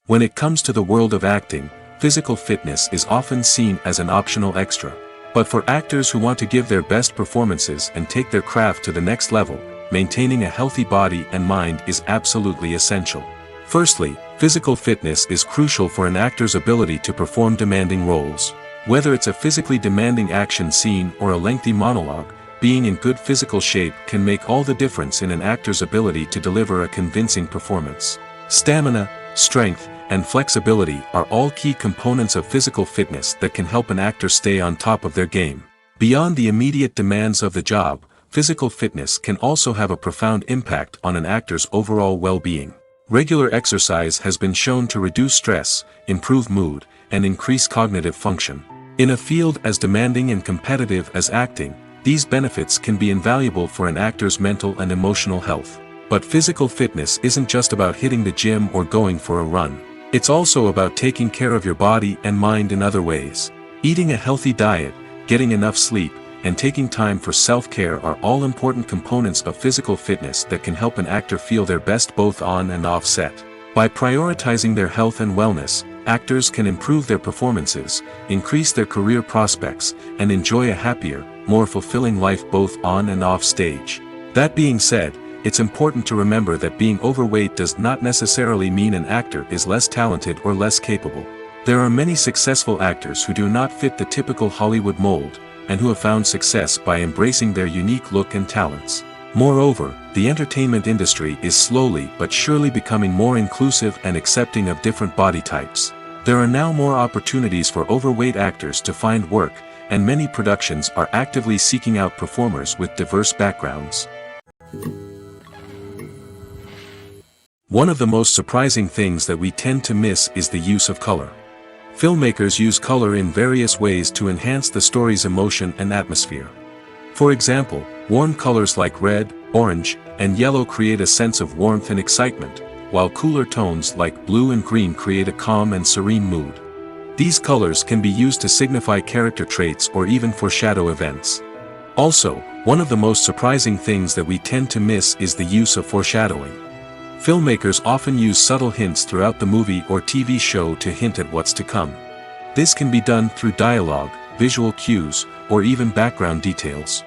When it comes to the world of acting, physical fitness is often seen as an optional extra. But for actors who want to give their best performances and take their craft to the next level, maintaining a healthy body and mind is absolutely essential. Firstly, physical fitness is crucial for an actor's ability to perform demanding roles. Whether it's a physically demanding action scene or a lengthy monologue, being in good physical shape can make all the difference in an actor's ability to deliver a convincing performance. Stamina, strength, and flexibility are all key components of physical fitness that can help an actor stay on top of their game. Beyond the immediate demands of the job, physical fitness can also have a profound impact on an actor's overall well-being. Regular exercise has been shown to reduce stress, improve mood, and increase cognitive function. In a field as demanding and competitive as acting, these benefits can be invaluable for an actor's mental and emotional health. But physical fitness isn't just about hitting the gym or going for a run. It's also about taking care of your body and mind in other ways. Eating a healthy diet, getting enough sleep, and taking time for self-care are all important components of physical fitness that can help an actor feel their best both on and off set. By prioritizing their health and wellness, actors can improve their performances, increase their career prospects, and enjoy a happier, more fulfilling life both on and off stage. That being said, it's important to remember that being overweight does not necessarily mean an actor is less talented or less capable. There are many successful actors who do not fit the typical Hollywood mold, and who have found success by embracing their unique look and talents. Moreover, the entertainment industry is slowly but surely becoming more inclusive and accepting of different body types. There are now more opportunities for overweight actors to find work, and many productions are actively seeking out performers with diverse backgrounds. One of the most surprising things that we tend to miss is the use of color. Filmmakers use color in various ways to enhance the story's emotion and atmosphere. For example, warm colors like red, orange, and yellow create a sense of warmth and excitement, while cooler tones like blue and green create a calm and serene mood. These colors can be used to signify character traits or even foreshadow events. Also, one of the most surprising things that we tend to miss is the use of foreshadowing. Filmmakers often use subtle hints throughout the movie or TV show to hint at what's to come. This can be done through dialogue, visual cues, or even background details.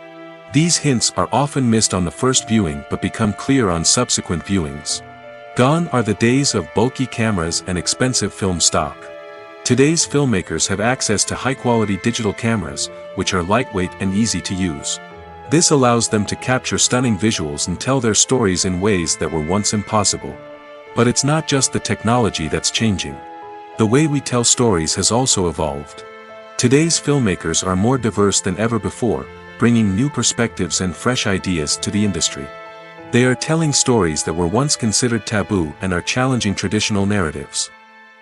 These hints are often missed on the first viewing but become clear on subsequent viewings. Gone are the days of bulky cameras and expensive film stock. Today's filmmakers have access to high-quality digital cameras, which are lightweight and easy to use. This allows them to capture stunning visuals and tell their stories in ways that were once impossible. But it's not just the technology that's changing. The way we tell stories has also evolved. Today's filmmakers are more diverse than ever before, bringing new perspectives and fresh ideas to the industry. They are telling stories that were once considered taboo and are challenging traditional narratives.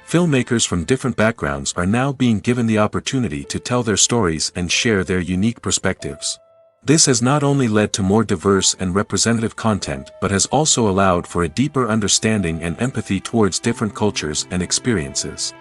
Filmmakers from different backgrounds are now being given the opportunity to tell their stories and share their unique perspectives. This has not only led to more diverse and representative content but has also allowed for a deeper understanding and empathy towards different cultures and experiences.